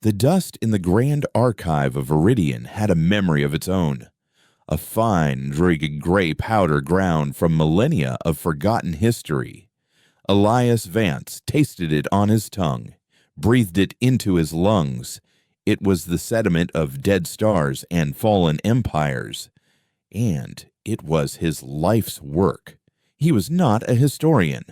The dust in the Grand Archive of Viridian had a memory of its own, a fine, dry gray powder ground from millennia of forgotten history. Elias Vance tasted it on his tongue, breathed it into his lungs. It was the sediment of dead stars and fallen empires, and it was his life's work. He was not a historian,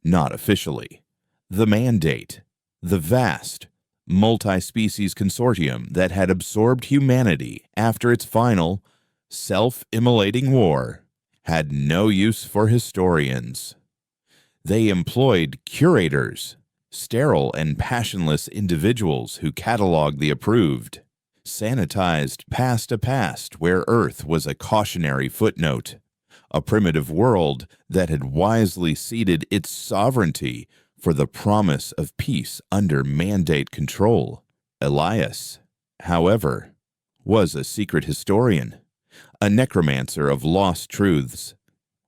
not officially. The mandate, the vast, multi-species consortium that had absorbed humanity after its final, self-immolating war, had no use for historians. They employed curators, sterile and passionless individuals who cataloged the approved, sanitized past a past where Earth was a cautionary footnote, a primitive world that had wisely ceded its sovereignty for the promise of peace under mandate control. Elias, however, was a secret historian, a necromancer of lost truths.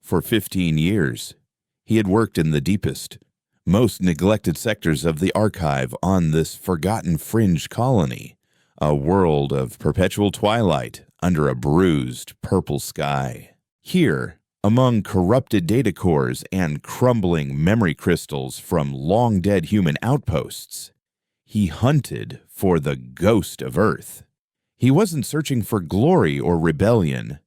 For 15 years, he had worked in the deepest, most neglected sectors of the archive on this forgotten fringe colony, a world of perpetual twilight under a bruised purple sky. Here, among corrupted data cores and crumbling memory crystals from long-dead human outposts, he hunted for the ghost of Earth. He wasn't searching for glory or rebellion,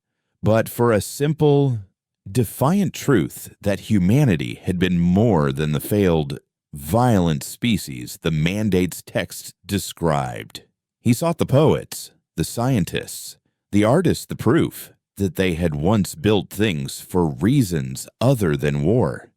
but for a simple, defiant truth that humanity had been more than the failed, violent species the mandate's text described. He sought the poets, the scientists, the artists, the proof that they had once built things for reasons other than war.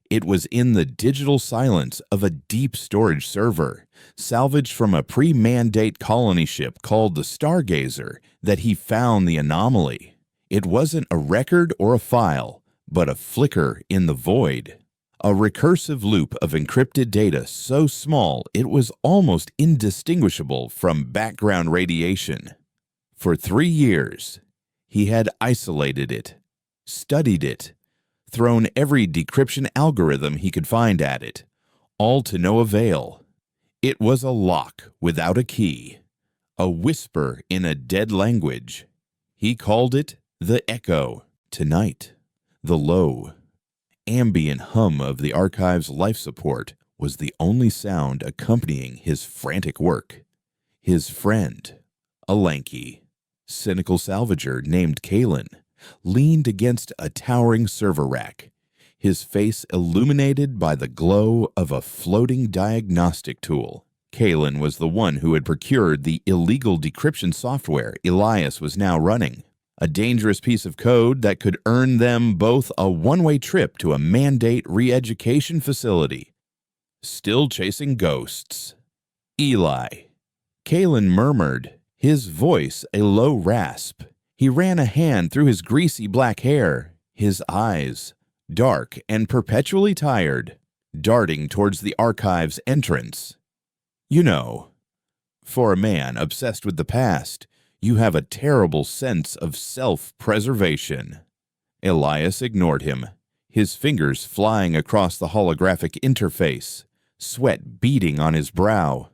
It was in the digital silence of a deep storage server, salvaged from a pre-mandate colony ship called the Stargazer, that he found the anomaly. It wasn't a record or a file, but a flicker in the void. A recursive loop of encrypted data so small it was almost indistinguishable from background radiation. For 3 years, he had isolated it, studied it, thrown every decryption algorithm he could find at it, all to no avail. It was a lock without a key, a whisper in a dead language. He called it the echo. Tonight, the low, ambient hum of the archive's life support was the only sound accompanying his frantic work. His friend, a lanky, cynical salvager named Kalen, leaned against a towering server rack, his face illuminated by the glow of a floating diagnostic tool. Kalen was the one who had procured the illegal decryption software Elias was now running, a dangerous piece of code that could earn them both a one-way trip to a mandate re-education facility. Still chasing ghosts. Eli. Kalen murmured, his voice a low rasp. He ran a hand through his greasy black hair, his eyes, dark and perpetually tired, darting towards the archive's entrance. You know, for a man obsessed with the past, you have a terrible sense of self-preservation. Elias ignored him, his fingers flying across the holographic interface, sweat beading on his brow.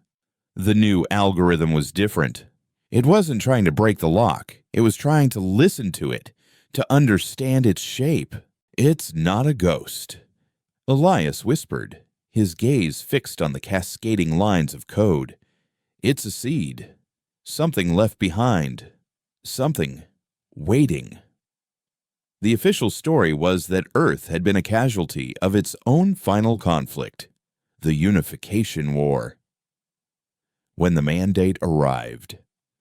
The new algorithm was different. It wasn't trying to break the lock. It was trying to listen to it, to understand its shape. It's not a ghost. Elias whispered, his gaze fixed on the cascading lines of code. It's a seed. Something left behind. Something waiting. The official story was that Earth had been a casualty of its own final conflict, the Unification War. When the mandate arrived,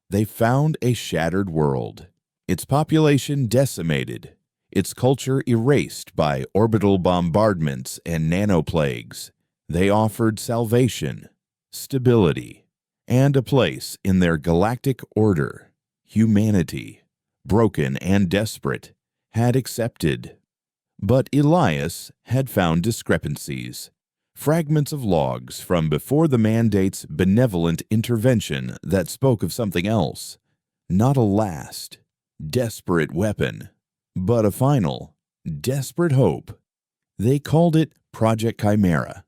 they found a shattered world, its population decimated, its culture erased by orbital bombardments and nanoplagues. They offered salvation, stability, and a place in their galactic order. Humanity, broken and desperate, had accepted. But Elias had found discrepancies, fragments of logs from before the mandate's benevolent intervention that spoke of something else, not a last, desperate weapon, but a final, desperate hope. They called it Project Chimera.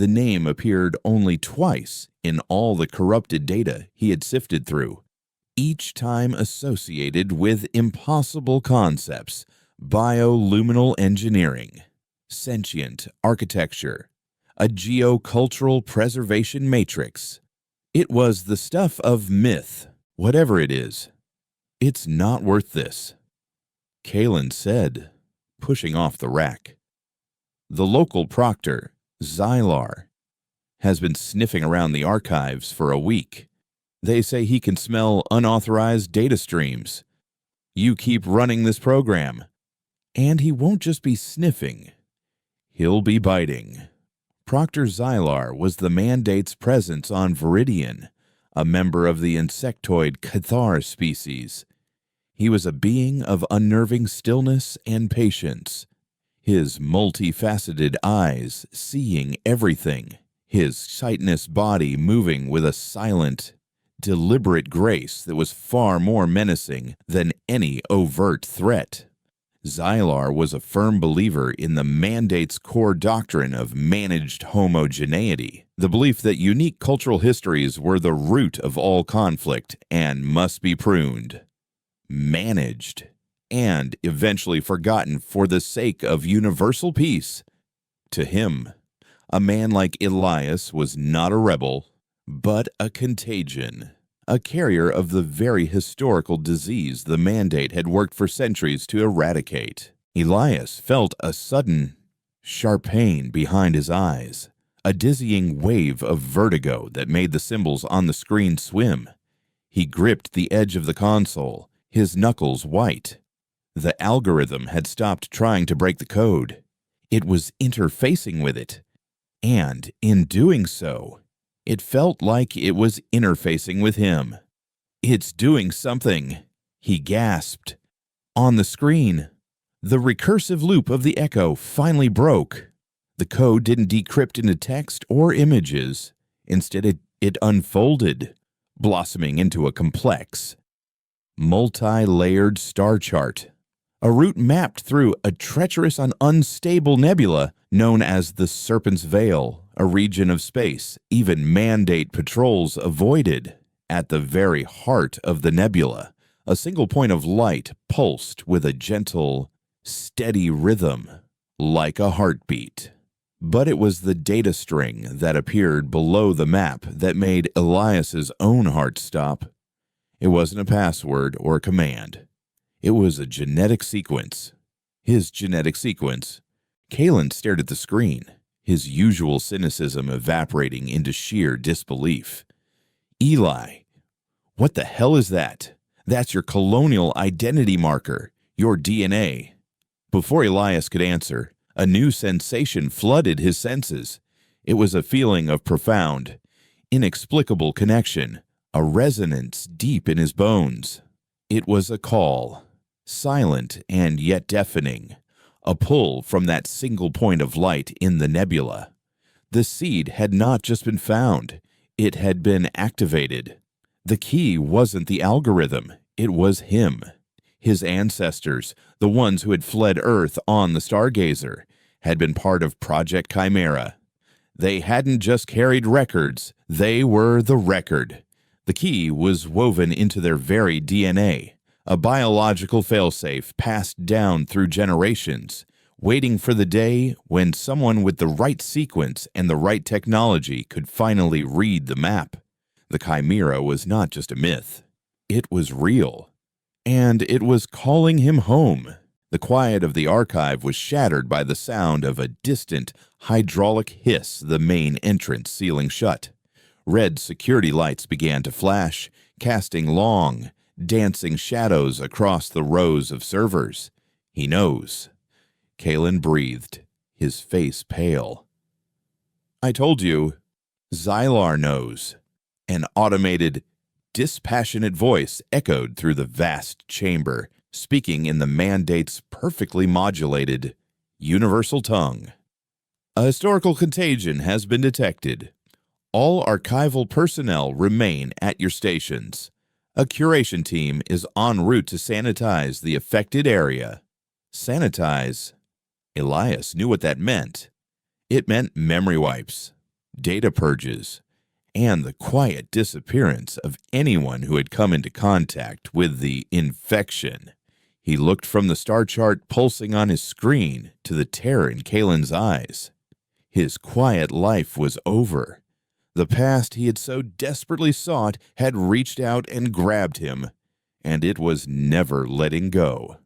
The name appeared only twice in all the corrupted data he had sifted through, each time associated with impossible concepts: bioluminal engineering, sentient architecture, a geocultural preservation matrix. It was the stuff of myth, whatever it is. It's not worth this, Kalen said, pushing off the rack. The local proctor, Xylar, has been sniffing around the archives for a week. They say he can smell unauthorized data streams. You keep running this program, and he won't just be sniffing. He'll be biting. Proctor Xylar was the Mandate's presence on Viridian, a member of the insectoid Cathar species. He was a being of unnerving stillness and patience, his multifaceted eyes seeing everything, his chitinous body moving with a silent, deliberate grace that was far more menacing than any overt threat. Xylar was a firm believer in the Mandate's core doctrine of managed homogeneity, the belief that unique cultural histories were the root of all conflict and must be pruned, managed, and eventually forgotten for the sake of universal peace. To him, a man like Elias was not a rebel, but a contagion, a carrier of the very historical disease the Mandate had worked for centuries to eradicate. Elias felt a sudden, sharp pain behind his eyes, a dizzying wave of vertigo that made the symbols on the screen swim. He gripped the edge of the console, his knuckles white. The algorithm had stopped trying to break the code. It was interfacing with it, and in doing so, it felt like it was interfacing with him. "It's doing something," he gasped. On the screen, the recursive loop of the echo finally broke. The code didn't decrypt into text or images. Instead, it unfolded, blossoming into a complex, multi-layered star chart, a route mapped through a treacherous and unstable nebula known as the Serpent's Veil, a region of space even Mandate patrols avoided. At the very heart of the nebula, a single point of light pulsed with a gentle, steady rhythm, like a heartbeat. But it was the data string that appeared below the map that made Elias's own heart stop. It wasn't a password or a command. It was a genetic sequence. His genetic sequence. Kalen stared at the screen, his usual cynicism evaporating into sheer disbelief. "Eli, what the hell is that? That's your colonial identity marker, your DNA." Before Elias could answer, a new sensation flooded his senses. It was a feeling of profound, inexplicable connection, a resonance deep in his bones. It was a call, silent and yet deafening, a pull from that single point of light in the nebula. The seed had not just been found, it had been activated. The key wasn't the algorithm, it was him. His ancestors, the ones who had fled Earth on the Stargazer, had been part of Project Chimera. They hadn't just carried records, they were the record. The key was woven into their very DNA, a biological failsafe passed down through generations, waiting for the day when someone with the right sequence and the right technology could finally read the map. The Chimera was not just a myth. It was real. And it was calling him home. The quiet of the archive was shattered by the sound of a distant hydraulic hiss, the main entrance sealing shut. Red security lights began to flash, casting long, dancing shadows across the rows of servers. "He knows." Kalen breathed, his face pale. "I told you, Xylar knows." An automated, dispassionate voice echoed through the vast chamber, speaking in the Mandate's perfectly modulated, universal tongue. "A historical contagion has been detected. All archival personnel remain at your stations. A curation team is en route to sanitize the affected area." Sanitize? Elias knew what that meant. It meant memory wipes. data purges, and the quiet disappearance of anyone who had come into contact with the infection. He looked from the star chart pulsing on his screen to the terror in Kalen's eyes. His quiet life was over. The past he had so desperately sought had reached out and grabbed him, and it was never letting go.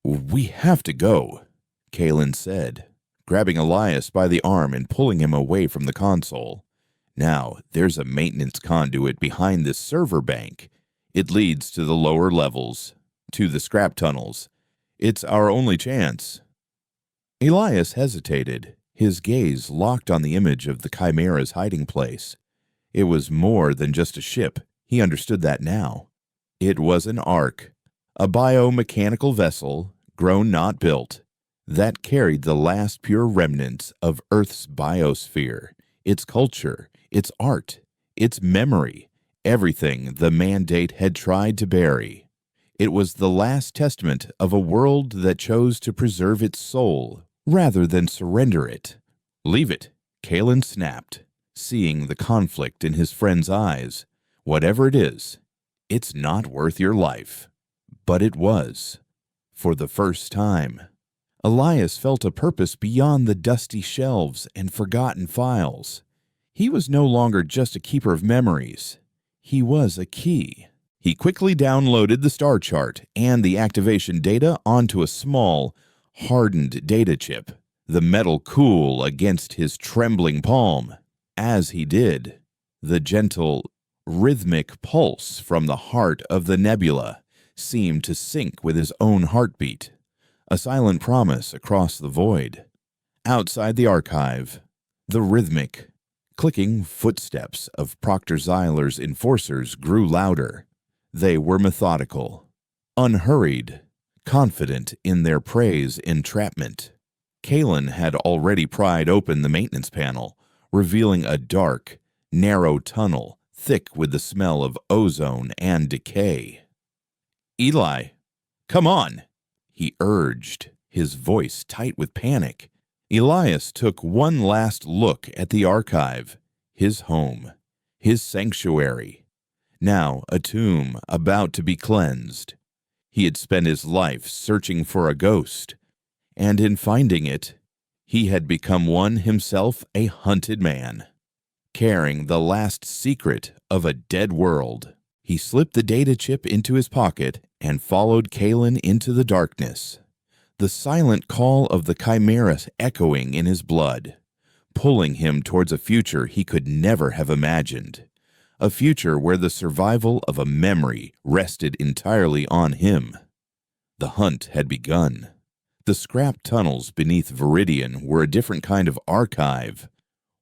"We have to go," Kalen said, grabbing Elias by the arm and pulling him away from the console. "Now, there's a maintenance conduit behind this server bank. It leads to the lower levels, to the scrap tunnels. It's our only chance." Elias hesitated, his gaze locked on the image of the Chimera's hiding place. It was more than just a ship. He understood that now. It was an Ark, a biomechanical vessel, grown not built, that carried the last pure remnants of Earth's biosphere, its culture, its art, its memory, everything the Mandate had tried to bury. It was the last testament of a world that chose to preserve its soul rather than surrender it. "Leave it," Kalen snapped, seeing the conflict in his friend's eyes. "Whatever it is, it's not worth your life." But it was. For the first time, Elias felt a purpose beyond the dusty shelves and forgotten files. He was no longer just a keeper of memories. He was a key. He quickly downloaded the star chart and the activation data onto a small, hardened data chip, the metal cool against his trembling palm. As he did, the gentle, rhythmic pulse from the heart of the nebula seemed to sync with his own heartbeat, a silent promise across the void. Outside the archive, the rhythmic, clicking footsteps of Proctor Zyler's enforcers grew louder. They were methodical, unhurried, confident in their prey's entrapment. Kalen had already pried open the maintenance panel, revealing a dark, narrow tunnel thick with the smell of ozone and decay. "Eli, come on," he urged, his voice tight with panic. Elias took one last look at the archive, his home, his sanctuary, now a tomb about to be cleansed. He had spent his life searching for a ghost, and in finding it, he had become one himself, a hunted man, carrying the last secret of a dead world. He slipped the data chip into his pocket and followed Kalen into the darkness, the silent call of the Chimera echoing in his blood, pulling him towards a future he could never have imagined, a future where the survival of a memory rested entirely on him. The hunt had begun. The scrap tunnels beneath Viridian were a different kind of archive,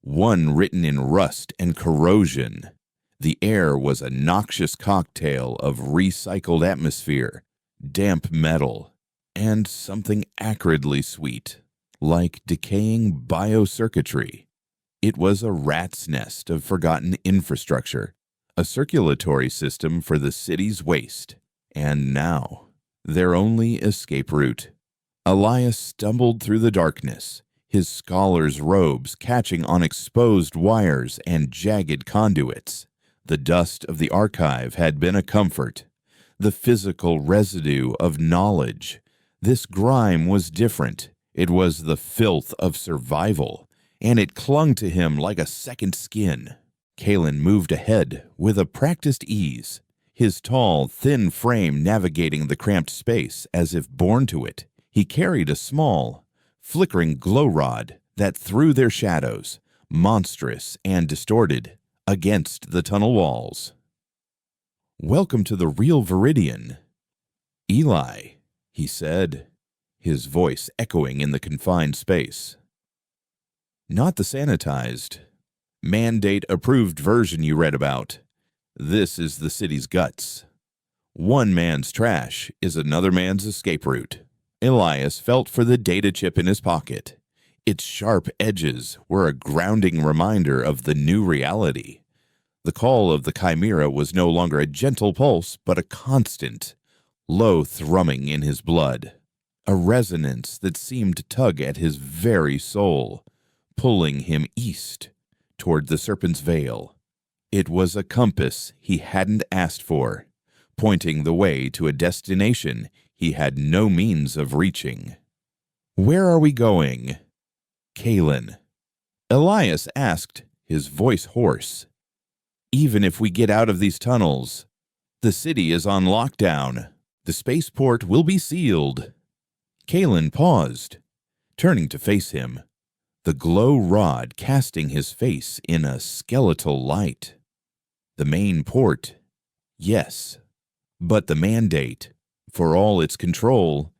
one written in rust and corrosion. The air was a noxious cocktail of recycled atmosphere, damp metal, and something acridly sweet, like decaying biocircuitry. It was a rat's nest of forgotten infrastructure, a circulatory system for the city's waste, and now, their only escape route. Elias stumbled through the darkness, his scholar's robes catching on exposed wires and jagged conduits. The dust of the archive had been a comfort, the physical residue of knowledge. This grime was different. It was the filth of survival, and it clung to him like a second skin. Kalen moved ahead with a practiced ease, his tall, thin frame navigating the cramped space as if born to it. He carried a small, flickering glow rod that threw their shadows, monstrous and distorted, against the tunnel walls. "Welcome to the real Viridian, Eli," he said, his voice echoing in the confined space. "Not the sanitized, Mandate-approved version you read about. This is the city's guts. One man's trash is another man's escape route." Elias felt for the data chip in his pocket. Its sharp edges were a grounding reminder of the new reality. The call of the Chimera was no longer a gentle pulse, but a constant, low thrumming in his blood, a resonance that seemed to tug at his very soul, pulling him east, toward the Serpent's Veil. It was a compass he hadn't asked for, pointing the way to a destination he had no means of reaching. "Where are we going?" Kalen. Elias asked, his voice hoarse. "Even if we get out of these tunnels, the city is on lockdown. The spaceport will be sealed." Kalen paused, turning to face him, the glow rod casting his face in a skeletal light. The main port, yes, but the mandate, for all its control,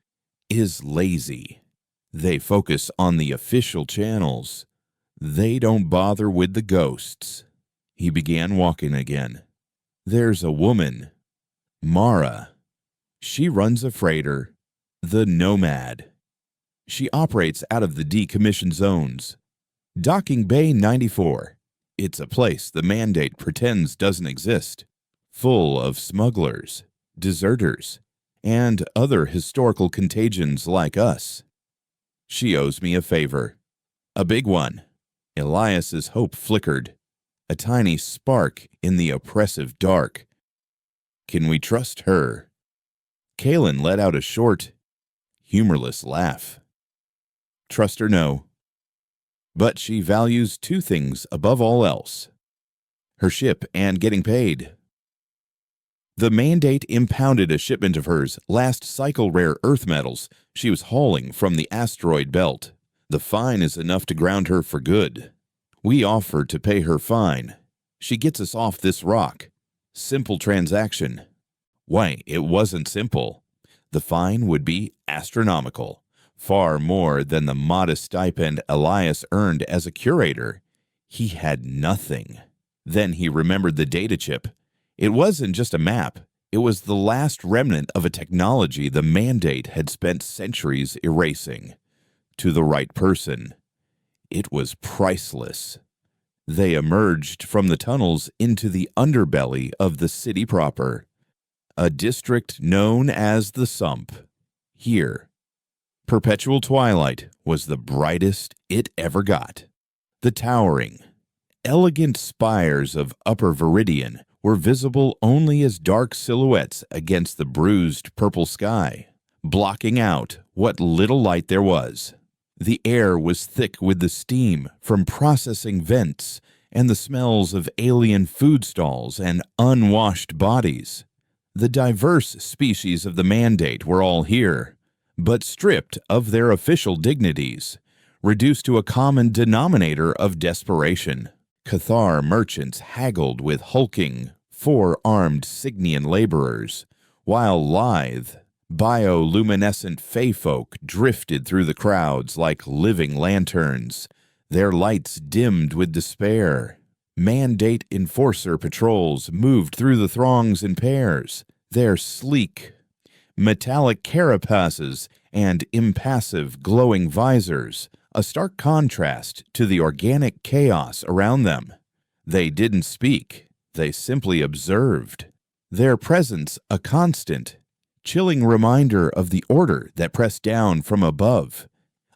is lazy. They focus on the official channels. They don't bother with the ghosts. He began walking again. "There's a woman, Mara. She runs a freighter, the Nomad. She operates out of the decommissioned zones. Docking Bay 94. It's a place the mandate pretends doesn't exist, full of smugglers, deserters, and other historical contagions like us. She owes me a favor. A big one." Elias's hope flickered, a tiny spark in the oppressive dark. "Can we trust her?" Kalen let out a short, humorless laugh. "Trust her, no. But she values two things above all else: her ship and getting paid. The mandate impounded a shipment of hers last cycle rare earth metals she was hauling from the asteroid belt. The fine is enough to ground her for good. We offer to pay her fine. She gets us off this rock. Simple transaction." Why, it wasn't simple. The fine would be astronomical, far more than the modest stipend Elias earned as a curator. He had nothing. Then he remembered the data chip. It wasn't just a map. It was the last remnant of a technology the mandate had spent centuries erasing. To the right person, it was priceless. They emerged from the tunnels into the underbelly of the city proper, a district known as the Sump. Here, perpetual twilight was the brightest it ever got. The towering, elegant spires of Upper Viridian were visible only as dark silhouettes against the bruised purple sky, blocking out what little light there was. The air was thick with the steam from processing vents and the smells of alien food stalls and unwashed bodies. The diverse species of the mandate were all here, but stripped of their official dignities, reduced to a common denominator of desperation. Cathar merchants haggled with hulking, four-armed Signian laborers, while lithe, bioluminescent fey-folk drifted through the crowds like living lanterns, their lights dimmed with despair. Mandate enforcer patrols moved through the throngs in pairs, their sleek, metallic carapaces and impassive, glowing visors, a stark contrast to the organic chaos around them. They didn't speak, they simply observed. Their presence a constant, chilling reminder of the order that pressed down from above.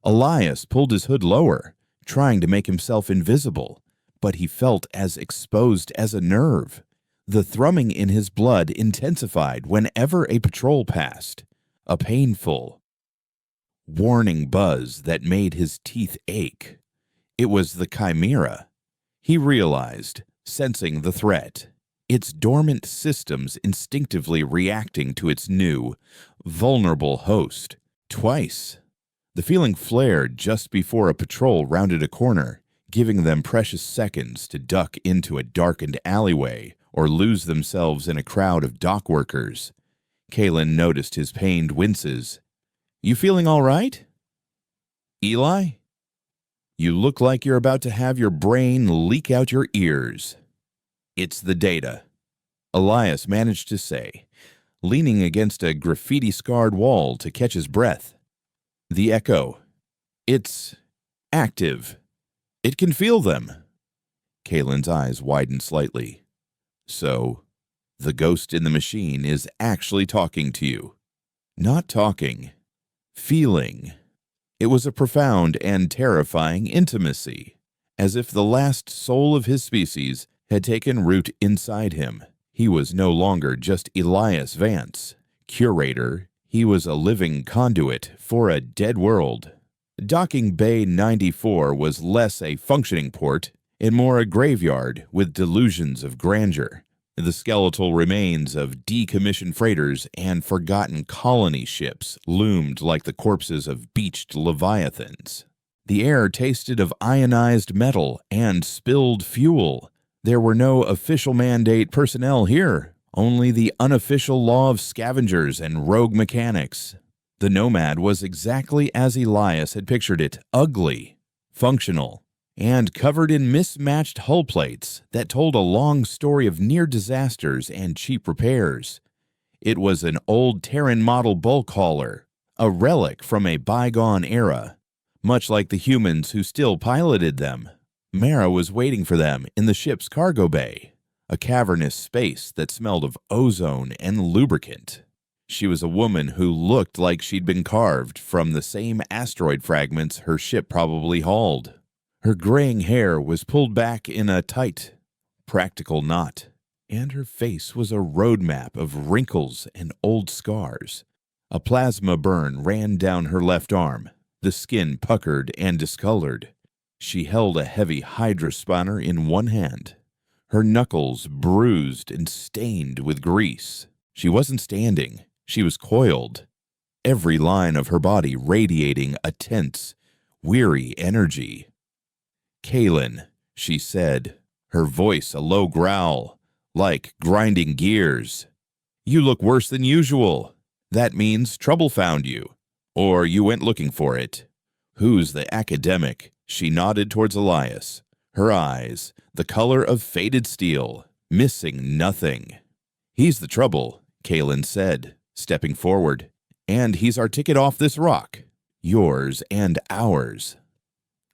Elias pulled his hood lower, trying to make himself invisible, but he felt as exposed as a nerve. The thrumming in his blood intensified whenever a patrol passed, a painful, warning buzz that made his teeth ache. It was the Chimera, he realized, sensing the threat, its dormant systems instinctively reacting to its new, vulnerable host. Twice, the feeling flared just before a patrol rounded a corner, giving them precious seconds to duck into a darkened alleyway or lose themselves in a crowd of dock workers. Kalen noticed his pained winces. "You feeling all right?" "Eli? You look like you're about to have your brain leak out your ears." "It's the data," Elias managed to say, leaning against a graffiti-scarred wall to catch his breath. "The echo. It's active. It can feel them." Kalen's eyes widened slightly. "So, the ghost in the machine is actually talking to you." "Not talking. Feeling." It was a profound and terrifying intimacy. as if the last soul of his species had taken root inside him. He was no longer just Elias Vance, curator. He was a living conduit for a dead world. Docking Bay 94 was less a functioning port and more a graveyard with delusions of grandeur. The skeletal remains of decommissioned freighters and forgotten colony ships loomed like the corpses of beached leviathans. The air tasted of ionized metal and spilled fuel. There were no official mandate personnel here, only the unofficial law of scavengers and rogue mechanics. The Nomad was exactly as Elias had pictured it, ugly, functional, and covered in mismatched hull plates that told a long story of near disasters and cheap repairs. It was an old Terran model bulk hauler, a relic from a bygone era, much like the humans who still piloted them. Mara was waiting for them in the ship's cargo bay, a cavernous space that smelled of ozone and lubricant. She was a woman who looked like she'd been carved from the same asteroid fragments her ship probably hauled. Her graying hair was pulled back in a tight, practical knot, and her face was a roadmap of wrinkles and old scars. A plasma burn ran down her left arm, the skin puckered and discolored. She held a heavy hydrospanner in one hand, her knuckles bruised and stained with grease. She wasn't standing, she was coiled, every line of her body radiating a tense, weary energy. "Kaylin," she said, her voice a low growl, like grinding gears. "You look worse than usual. That means trouble found you, or you went looking for it. Who's the academic?" She nodded towards Elias, her eyes the color of faded steel, missing nothing. "He's the trouble," Kaylin said, stepping forward, "and he's our ticket off this rock, yours and ours."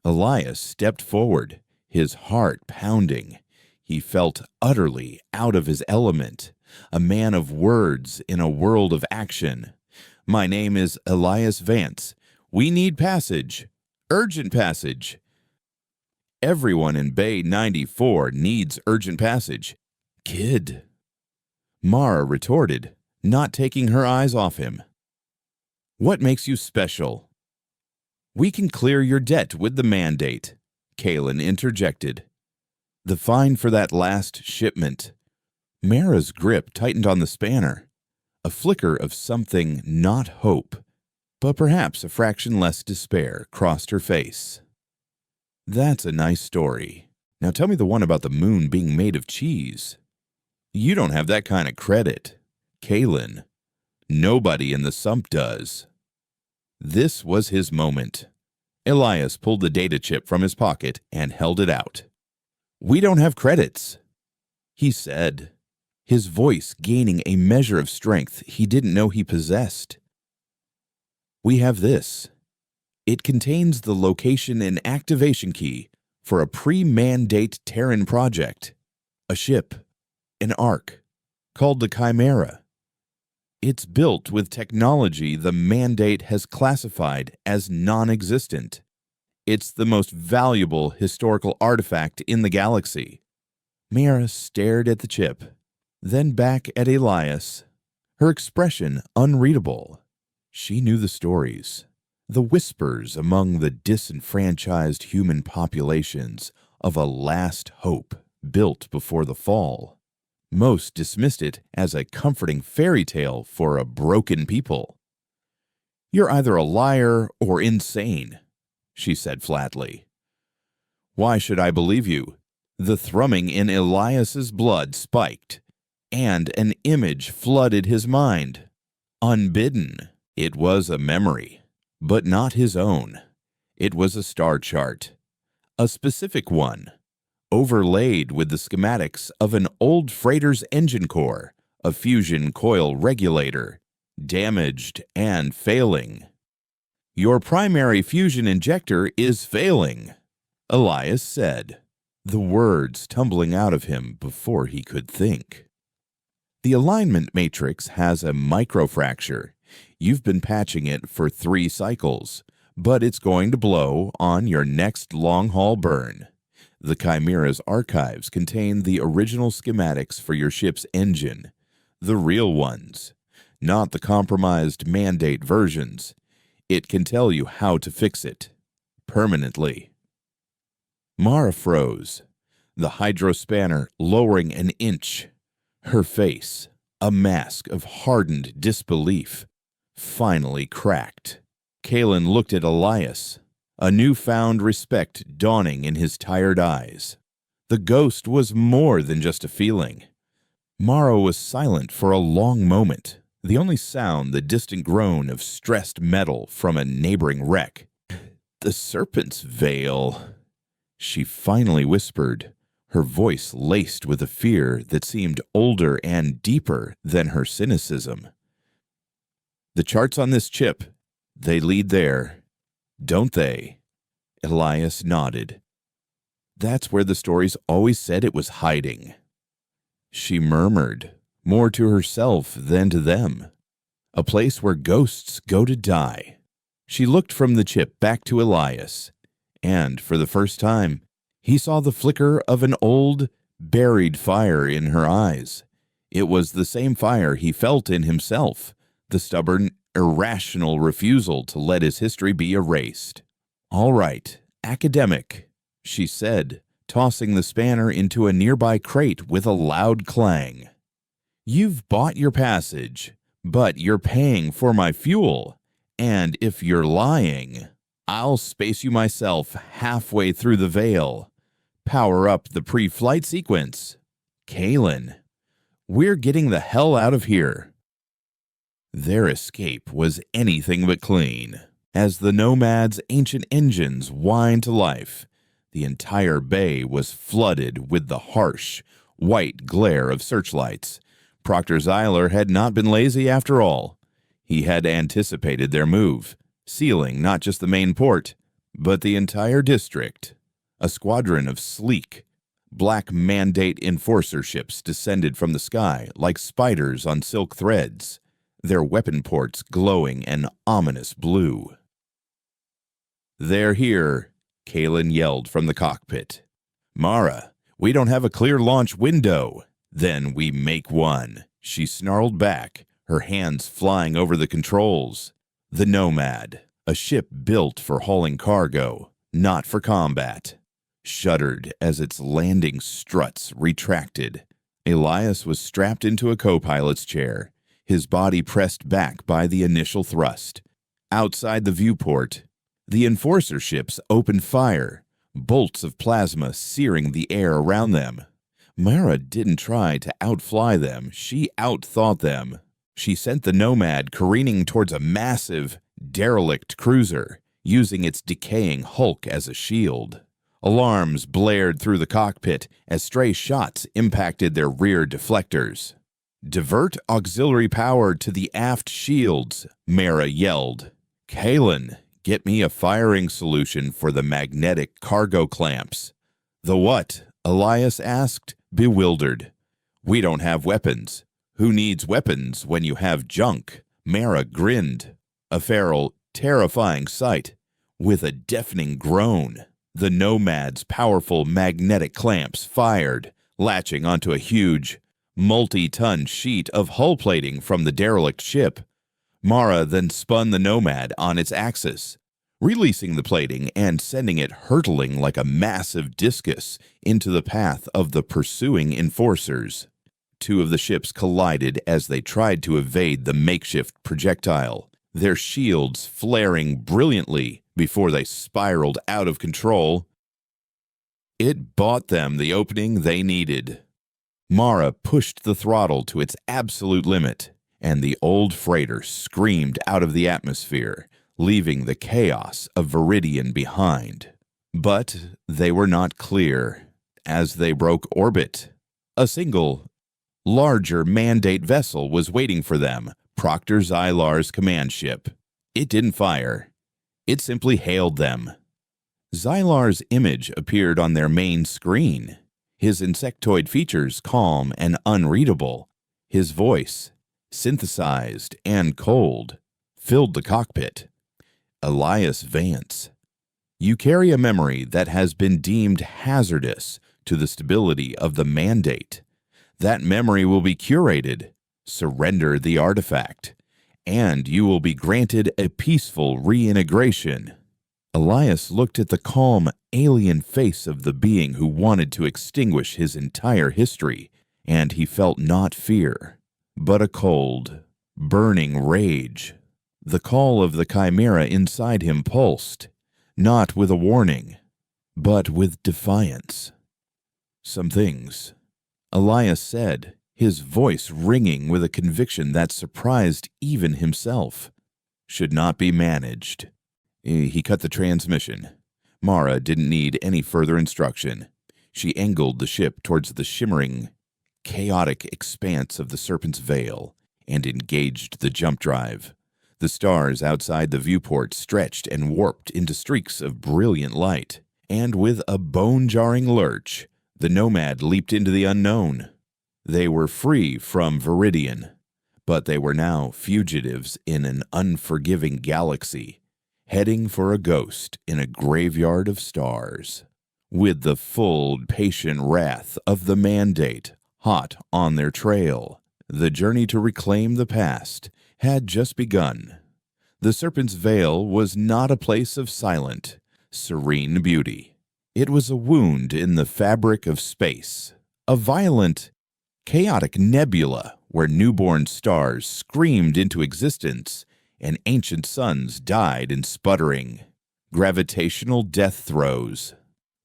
Elias stepped forward, his heart pounding. He felt utterly out of his element, a man of words in a world of action. "My name is Elias Vance. We need passage. Urgent passage." "Everyone in Bay 94 needs urgent passage, kid," Mara retorted, not taking her eyes off him. "What makes you special?" "We can clear your debt with the mandate," Kaylin interjected. "The fine for that last shipment." Mara's grip tightened on the spanner. A flicker of something not hope, but perhaps a fraction less despair crossed her face. "That's a nice story. Now tell me the one about the moon being made of cheese." "You don't have that kind of credit, Kaylin. Nobody in the sump does." This was his moment. Elias pulled the data chip from his pocket and held it out. "We don't have credits," he said, his voice gaining a measure of strength he didn't know he possessed. "We have this. It contains the location and activation key for a pre-mandate Terran project, a ship, an Ark, called the Chimera. It's built with technology the mandate has classified as non-existent. It's the most valuable historical artifact in the galaxy." Mara stared at the chip, then back at Elias, her expression unreadable. She knew the stories, the whispers among the disenfranchised human populations of a last hope built before the fall. Most dismissed it as a comforting fairy tale for a broken people. "You're either a liar or insane," she said flatly. "Why should I believe you?" The thrumming in Elias's blood spiked, and an image flooded his mind. Unbidden, it was a memory, but not his own. It was a star chart, a specific one, overlaid with the schematics of an old freighter's engine core, a fusion coil regulator, damaged and failing. "Your primary fusion injector is failing," Elias said, the words tumbling out of him before he could think. "The alignment matrix has a microfracture. You've been patching it for 3 cycles, but it's going to blow on your next long-haul burn. The Chimera's archives contain the original schematics for your ship's engine, the real ones, not the compromised mandate versions. It can tell you how to fix it, permanently. Mara froze, the hydrospanner lowering an inch. Her face, a mask of hardened disbelief, finally cracked. Kalen looked at Elias, a newfound respect dawning in his tired eyes. The ghost was more than just a feeling. Mara was silent for a long moment, the only sound the distant groan of stressed metal from a neighboring wreck. "The Serpent's Veil," she finally whispered, her voice laced with a fear that seemed older and deeper than her cynicism. "The charts on this chip, they lead there, don't they?" Elias nodded. "That's where the stories always said it was hiding." She murmured, more to herself than to them. "A place where ghosts go to die." She looked from the chip back to Elias, and for the first time, he saw the flicker of an old, buried fire in her eyes. It was the same fire he felt in himself, the stubborn, irrational refusal to let his history be erased. "All right, academic," she said, tossing the spanner into a nearby crate with a loud clang. "You've bought your passage, but you're paying for my fuel, and if you're lying, I'll space you myself halfway through the veil. Power up the pre-flight sequence. Kalen, we're getting the hell out of here." Their escape was anything but clean. As the Nomad's ancient engines whined to life, the entire bay was flooded with the harsh, white glare of searchlights. Proctor Zyler had not been lazy after all. He had anticipated their move, sealing not just the main port, but the entire district. A squadron of sleek, black mandate enforcer ships descended from the sky like spiders on silk threads, their weapon ports glowing an ominous blue. "They're here," Kalen yelled from the cockpit. "Mara, we don't have a clear launch window." "Then we make one," she snarled back, her hands flying over the controls. The Nomad, a ship built for hauling cargo, not for combat, shuddered as its landing struts retracted. Elias was strapped into a co-pilot's chair, his body pressed back by the initial thrust. Outside the viewport, the enforcer ships opened fire, bolts of plasma searing the air around them. Mara didn't try to outfly them, she outthought them. She sent the Nomad careening towards a massive, derelict cruiser, using its decaying hulk as a shield. Alarms blared through the cockpit as stray shots impacted their rear deflectors. "Divert auxiliary power to the aft shields," Mara yelled. "Kalen, get me a firing solution for the magnetic cargo clamps." "The what?" Elias asked, bewildered. "We don't have weapons." "Who needs weapons when you have junk?" Mara grinned, a feral, terrifying sight. With a deafening groan, the Nomad's powerful magnetic clamps fired, latching onto a huge, multi-ton sheet of hull plating from the derelict ship. Mara then spun the Nomad on its axis, releasing the plating and sending it hurtling like a massive discus into the path of the pursuing enforcers. Two of the ships collided as they tried to evade the makeshift projectile, their shields flaring brilliantly before they spiraled out of control. It bought them the opening they needed. Mara pushed the throttle to its absolute limit, and the old freighter screamed out of the atmosphere, leaving the chaos of Viridian behind. But they were not clear. As they broke orbit, a single, larger mandate vessel was waiting for them, Proctor Zylar's command ship. It didn't fire. It simply hailed them. Zylar's image appeared on their main screen, his insectoid features calm and unreadable. His voice, synthesized and cold, filled the cockpit. "Elias Vance." You carry a memory that has been deemed hazardous to the stability of the mandate. That memory will be curated. Surrender the artifact, and you will be granted a peaceful reintegration. Elias looked at the calm, alien face of the being who wanted to extinguish his entire history, and he felt not fear, but a cold, burning rage. The call of the chimera inside him pulsed, not with a warning, but with defiance. "Some things," Elias said, his voice ringing with a conviction that surprised even himself, "should not be managed." He cut the transmission. Mara didn't need any further instruction. She angled the ship towards the shimmering, chaotic expanse of the Serpent's Veil and engaged the jump drive. The stars outside the viewport stretched and warped into streaks of brilliant light, and with a bone-jarring lurch, the Nomad leaped into the unknown. They were free from Viridian, but they were now fugitives in an unforgiving galaxy, heading for a ghost in a graveyard of stars, with the full, patient wrath of the mandate hot on their trail. The journey to reclaim the past had just begun. The Serpent's Veil was not a place of silent, serene beauty. It was a wound in the fabric of space, a violent, chaotic nebula where newborn stars screamed into existence and ancient suns died in sputtering, gravitational death throes.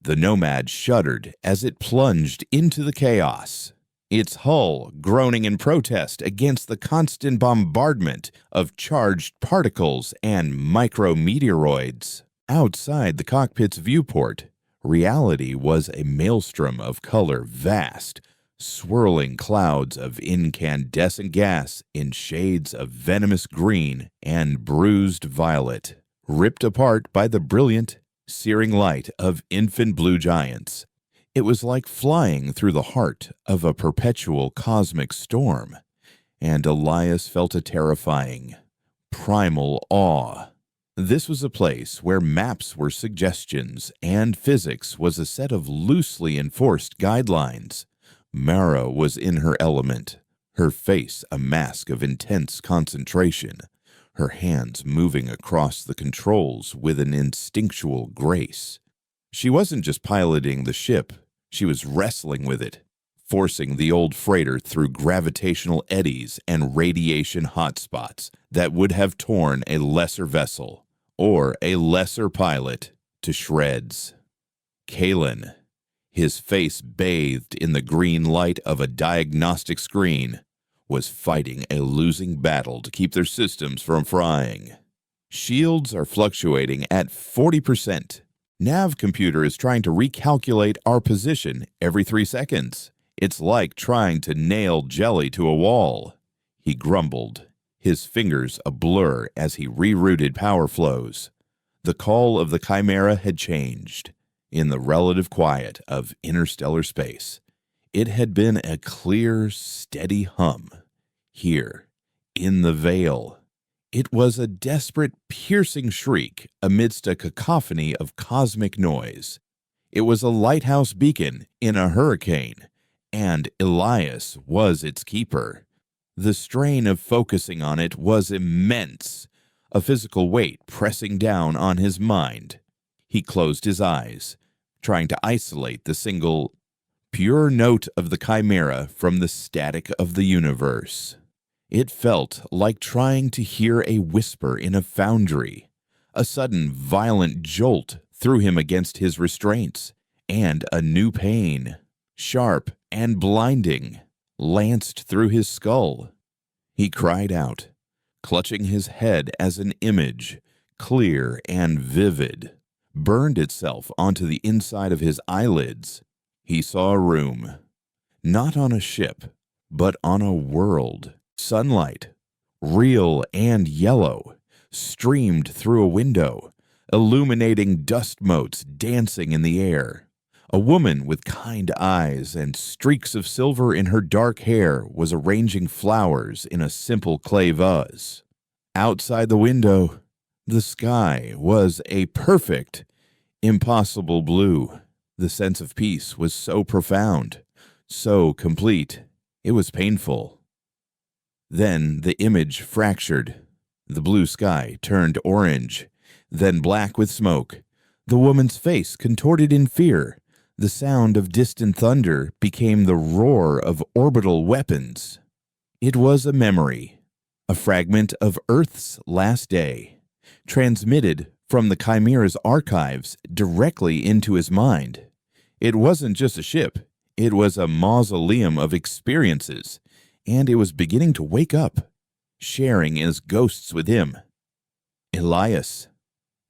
The Nomad shuddered as it plunged into the chaos, its hull groaning in protest against the constant bombardment of charged particles and micrometeoroids. Outside the cockpit's viewport, reality was a maelstrom of color, vast, swirling clouds of incandescent gas in shades of venomous green and bruised violet, ripped apart by the brilliant, searing light of infant blue giants. It was like flying through the heart of a perpetual cosmic storm, and Elias felt a terrifying, primal awe. This was a place where maps were suggestions and physics was a set of loosely enforced guidelines. Mara was in her element, her face a mask of intense concentration, her hands moving across the controls with an instinctual grace. She wasn't just piloting the ship, she was wrestling with it, forcing the old freighter through gravitational eddies and radiation hotspots that would have torn a lesser vessel or a lesser pilot to shreds. Kalen, his face bathed in the green light of a diagnostic screen, was fighting a losing battle to keep their systems from frying. Shields are fluctuating at 40%. Nav computer is trying to recalculate our position every 3 seconds. It's like trying to nail jelly to a wall. He grumbled, his fingers a blur as he rerouted power flows. The call of the chimera had changed. In the relative quiet of interstellar space, it had been a clear, steady hum. Here, in the veil, it was a desperate, piercing shriek amidst a cacophony of cosmic noise. It was a lighthouse beacon in a hurricane, and Elias was its keeper. The strain of focusing on it was immense, a physical weight pressing down on his mind. He closed his eyes, trying to isolate the single, pure note of the chimera from the static of the universe. It felt like trying to hear a whisper in a foundry. A sudden, violent jolt threw him against his restraints, and a new pain, sharp and blinding, lanced through his skull. He cried out, clutching his head as an image, clear and vivid, burned itself onto the inside of his eyelids. He saw a room, not on a ship, but on a world. Sunlight, real and yellow, streamed through a window, illuminating dust motes dancing in the air. A woman with kind eyes and streaks of silver in her dark hair was arranging flowers in a simple clay vase. Outside the window, the sky was a perfect, impossible blue. The sense of peace was so profound, so complete, it was painful. Then the image fractured. The blue sky turned orange, then black with smoke. The woman's face contorted in fear. The sound of distant thunder became the roar of orbital weapons. It was a memory, a fragment of Earth's last day, transmitted from the Chimera's archives directly into his mind. It wasn't just a ship, it was a mausoleum of experiences, and it was beginning to wake up, sharing as ghosts with him. Elias.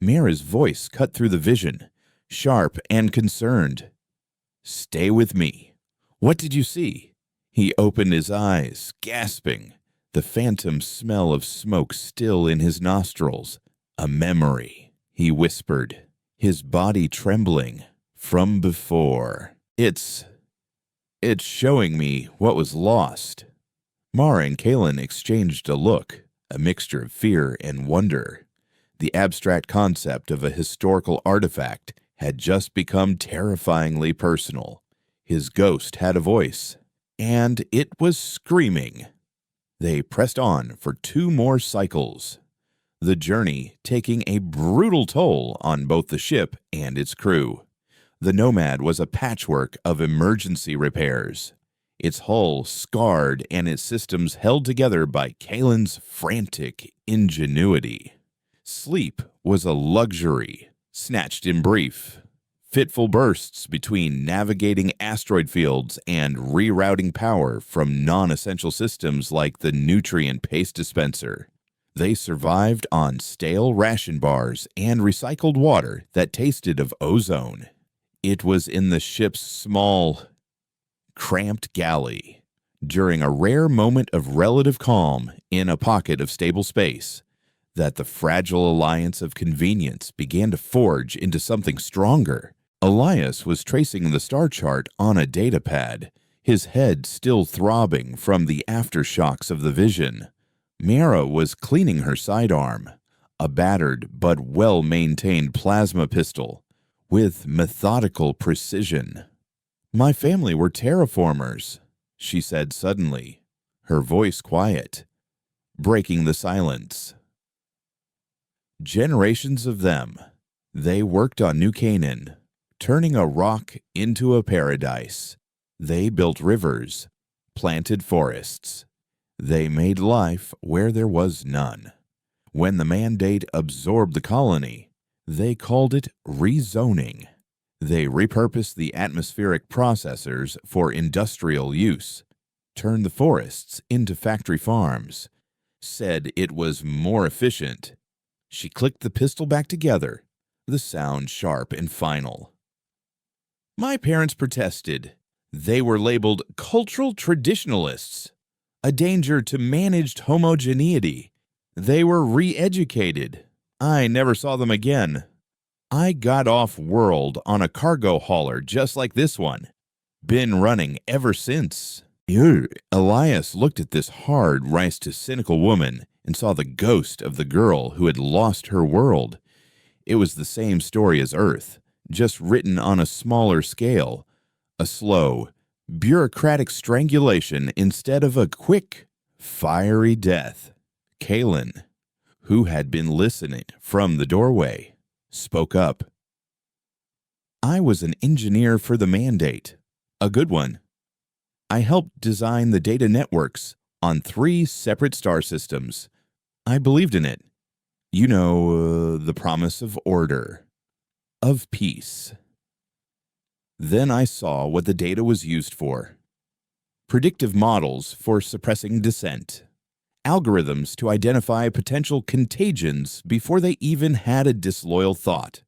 Mira's voice cut through the vision, sharp and concerned. Stay with me. What did you see? He opened his eyes, gasping, the phantom smell of smoke still in his nostrils. A memory, he whispered, his body trembling, from before. It's showing me what was lost. Mara and Kalen exchanged a look, a mixture of fear and wonder. The abstract concept of a historical artifact had just become terrifyingly personal. His ghost had a voice, and it was screaming. They pressed on for 2 more cycles, the journey taking a brutal toll on both the ship and its crew. The Nomad was a patchwork of emergency repairs, its hull scarred and its systems held together by Kalen's frantic ingenuity. Sleep was a luxury, snatched in brief, fitful bursts between navigating asteroid fields and rerouting power from non-essential systems like the nutrient paste dispenser. They survived on stale ration bars and recycled water that tasted of ozone. It was in the ship's small, cramped galley, during a rare moment of relative calm in a pocket of stable space, that the fragile alliance of convenience began to forge into something stronger. Elias was tracing the star chart on a datapad, his head still throbbing from the aftershocks of the vision. Mara was cleaning her sidearm, a battered but well-maintained plasma pistol, with methodical precision. My family were terraformers, she said suddenly, her voice quiet, breaking the silence. Generations of them. They worked on New Canaan, turning a rock into a paradise. They built rivers, planted forests. They made life where there was none. When the Mandate absorbed the colony, they called it rezoning. They repurposed the atmospheric processors for industrial use, turned the forests into factory farms, said it was more efficient. She clicked the pistol back together, the sound sharp and final. My parents protested. They were labeled cultural traditionalists, a danger to managed homogeneity. They were re-educated. I never saw them again. I got off-world on a cargo hauler just like this one. Been running ever since. Elias looked at this hard-riced to cynical woman and saw the ghost of the girl who had lost her world. It was the same story as Earth, just written on a smaller scale. A slow, bureaucratic strangulation instead of a quick, fiery death. Kalen, who had been listening from the doorway, spoke up. I was an engineer for the Mandate, a good one. I helped design the data networks on 3 separate star systems. I believed in it. You know, the promise of order, of peace. Then I saw what the data was used for. Predictive models for suppressing dissent. Algorithms to identify potential contagions before they even had a disloyal thought.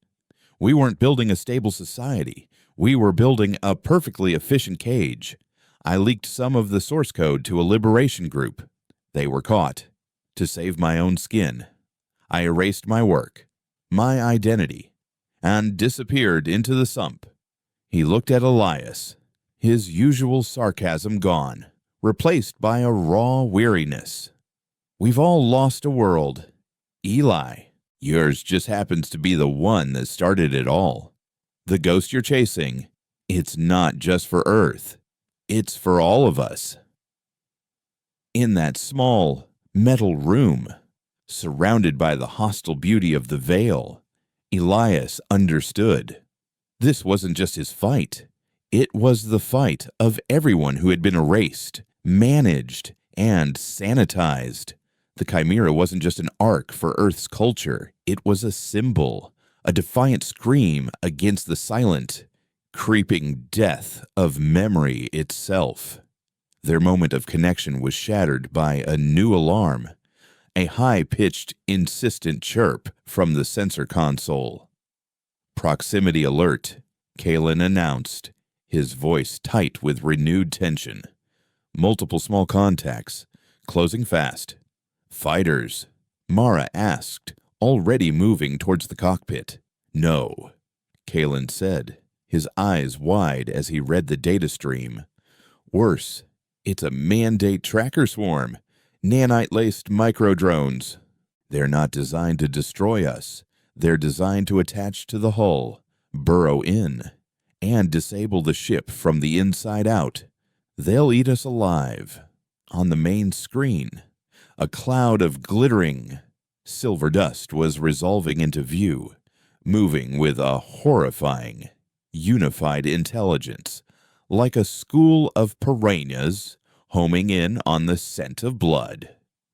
We weren't building a stable society. We were building a perfectly efficient cage. I leaked some of the source code to a liberation group. They were caught. To save my own skin, I erased my work, my identity, and disappeared into the sump. He looked at Elias, his usual sarcasm gone, replaced by a raw weariness. We've all lost a world. Eli, yours just happens to be the one that started it all. The ghost you're chasing, it's not just for Earth. It's for all of us. In that small, metal room, surrounded by the hostile beauty of the veil, Elias understood. This wasn't just his fight. It was the fight of everyone who had been erased, managed, and sanitized. The Chimera wasn't just an arc for Earth's culture. It was a symbol, a defiant scream against the silent, creeping death of memory itself. Their moment of connection was shattered by a new alarm, a high-pitched, insistent chirp from the sensor console. Proximity alert, Kalen announced, his voice tight with renewed tension. Multiple small contacts, closing fast. Fighters, Mara asked, already moving towards the cockpit. No, Kalen said, his eyes wide as he read the data stream. Worse, it's a mandate tracker swarm, nanite-laced micro-drones. They're not designed to destroy us. They're designed to attach to the hull, burrow in, and disable the ship from the inside out. They'll eat us alive. On the main screen, a cloud of glittering silver dust was resolving into view, moving with a horrifying, unified intelligence, like a school of piranhas homing in on the scent of blood.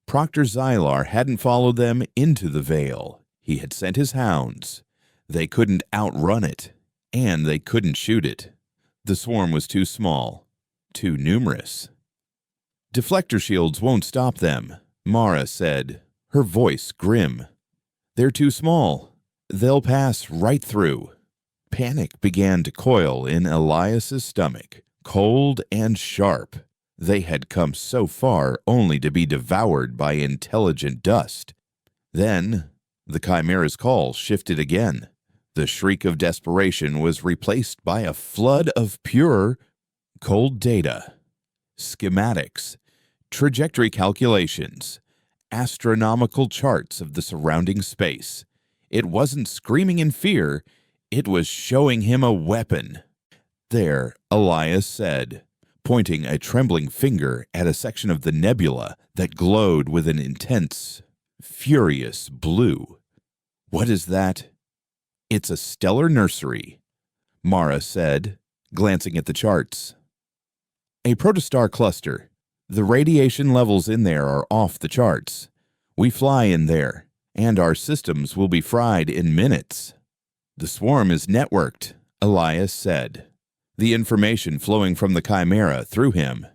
Proctor Xylar hadn't followed them into the veil. He had sent his hounds. They couldn't outrun it, and they couldn't shoot it. The swarm was too small, too numerous. Deflector shields won't stop them, Mara said, her voice grim. They're too small. They'll pass right through. Panic began to coil in Elias's stomach, cold and sharp. They had come so far only to be devoured by intelligent dust. Then, the Chimera's call shifted again. The shriek of desperation was replaced by a flood of pure, cold data. Schematics, trajectory calculations, astronomical charts of the surrounding space. It wasn't screaming in fear, it was showing him a weapon. There, Elias said, pointing a trembling finger at a section of the nebula that glowed with an intense, furious blue. What is that? It's a stellar nursery, Mara said, glancing at the charts. A protostar cluster. The radiation levels in there are off the charts. We fly in there, and our systems will be fried in minutes. The swarm is networked, Elias said, the information flowing from the Chimera through him.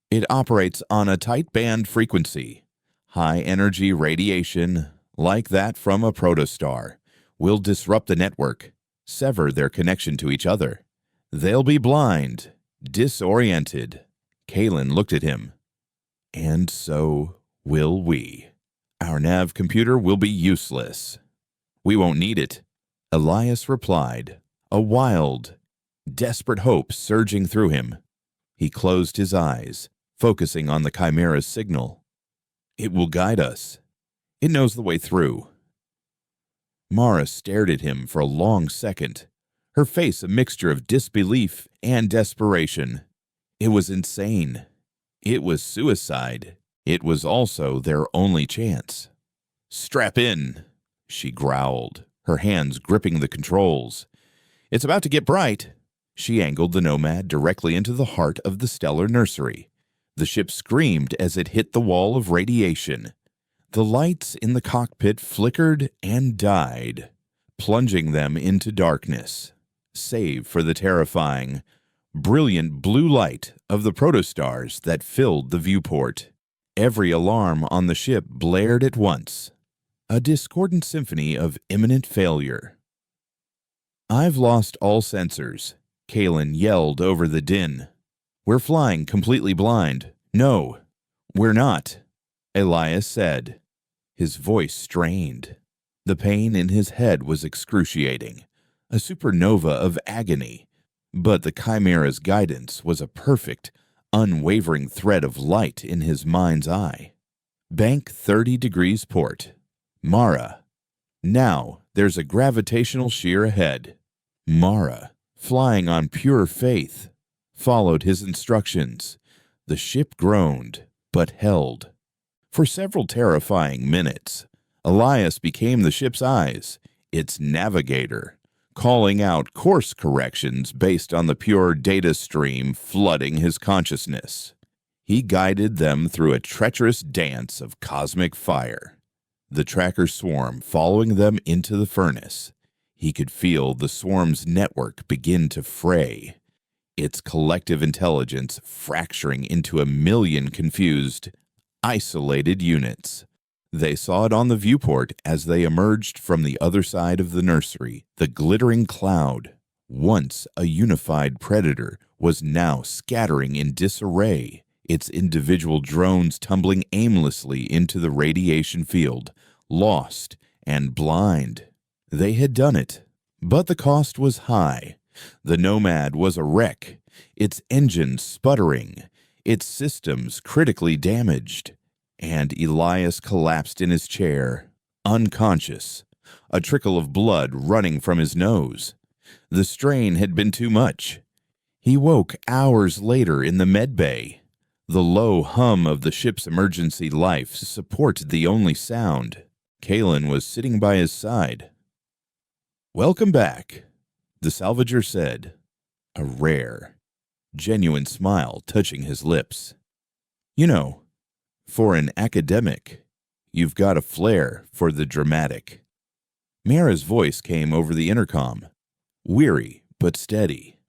It operates on a tight band frequency. High-energy radiation, like that from a protostar, will disrupt the network, sever their connection to each other. They'll be blind, disoriented. Kalen looked at him. And so will we. Our nav computer will be useless. We won't need it, Elias replied, a wild, desperate hope surging through him. He closed his eyes, focusing on the Chimera's signal. It will guide us. It knows the way through. Mara stared at him for a long second, her face a mixture of disbelief and desperation. It was insane. It was suicide. It was also their only chance. Strap in, she growled, her hands gripping the controls. It's about to get bright. She angled the Nomad directly into the heart of the stellar nursery. The ship screamed as it hit the wall of radiation. The lights in the cockpit flickered and died, plunging them into darkness, save for the terrifying, brilliant blue light of the protostars that filled the viewport. Every alarm on the ship blared at once, a discordant symphony of imminent failure. I've lost all sensors, Kalen yelled over the din. We're flying completely blind. No, we're not, Elias said, his voice strained. The pain in his head was excruciating, a supernova of agony, but the Chimera's guidance was a perfect, unwavering thread of light in his mind's eye. Bank 30 degrees port. Mara. Now there's a gravitational shear ahead. Mara, flying on pure faith, followed his instructions. The ship groaned, but held. For several terrifying minutes, Elias became the ship's eyes, its navigator, calling out course corrections based on the pure data stream flooding his consciousness. He guided them through a treacherous dance of cosmic fire. The tracker swarm following them into the furnace. He could feel the swarm's network begin to fray, its collective intelligence fracturing into a million confused, isolated units. They saw it on the viewport as they emerged from the other side of the nursery. The glittering cloud, once a unified predator, was now scattering in disarray, its individual drones tumbling aimlessly into the radiation field, lost and blind. They had done it, but the cost was high. The Nomad was a wreck, its engine sputtering, its systems critically damaged, and Elias collapsed in his chair, unconscious, a trickle of blood running from his nose. The strain had been too much. He woke hours later in the medbay. The low hum of the ship's emergency life supported the only sound. Kalen was sitting by his side. "Welcome back," the salvager said, a rare, genuine smile touching his lips. "You know, for an academic, you've got a flair for the dramatic." Mara's voice came over the intercom, weary but steady.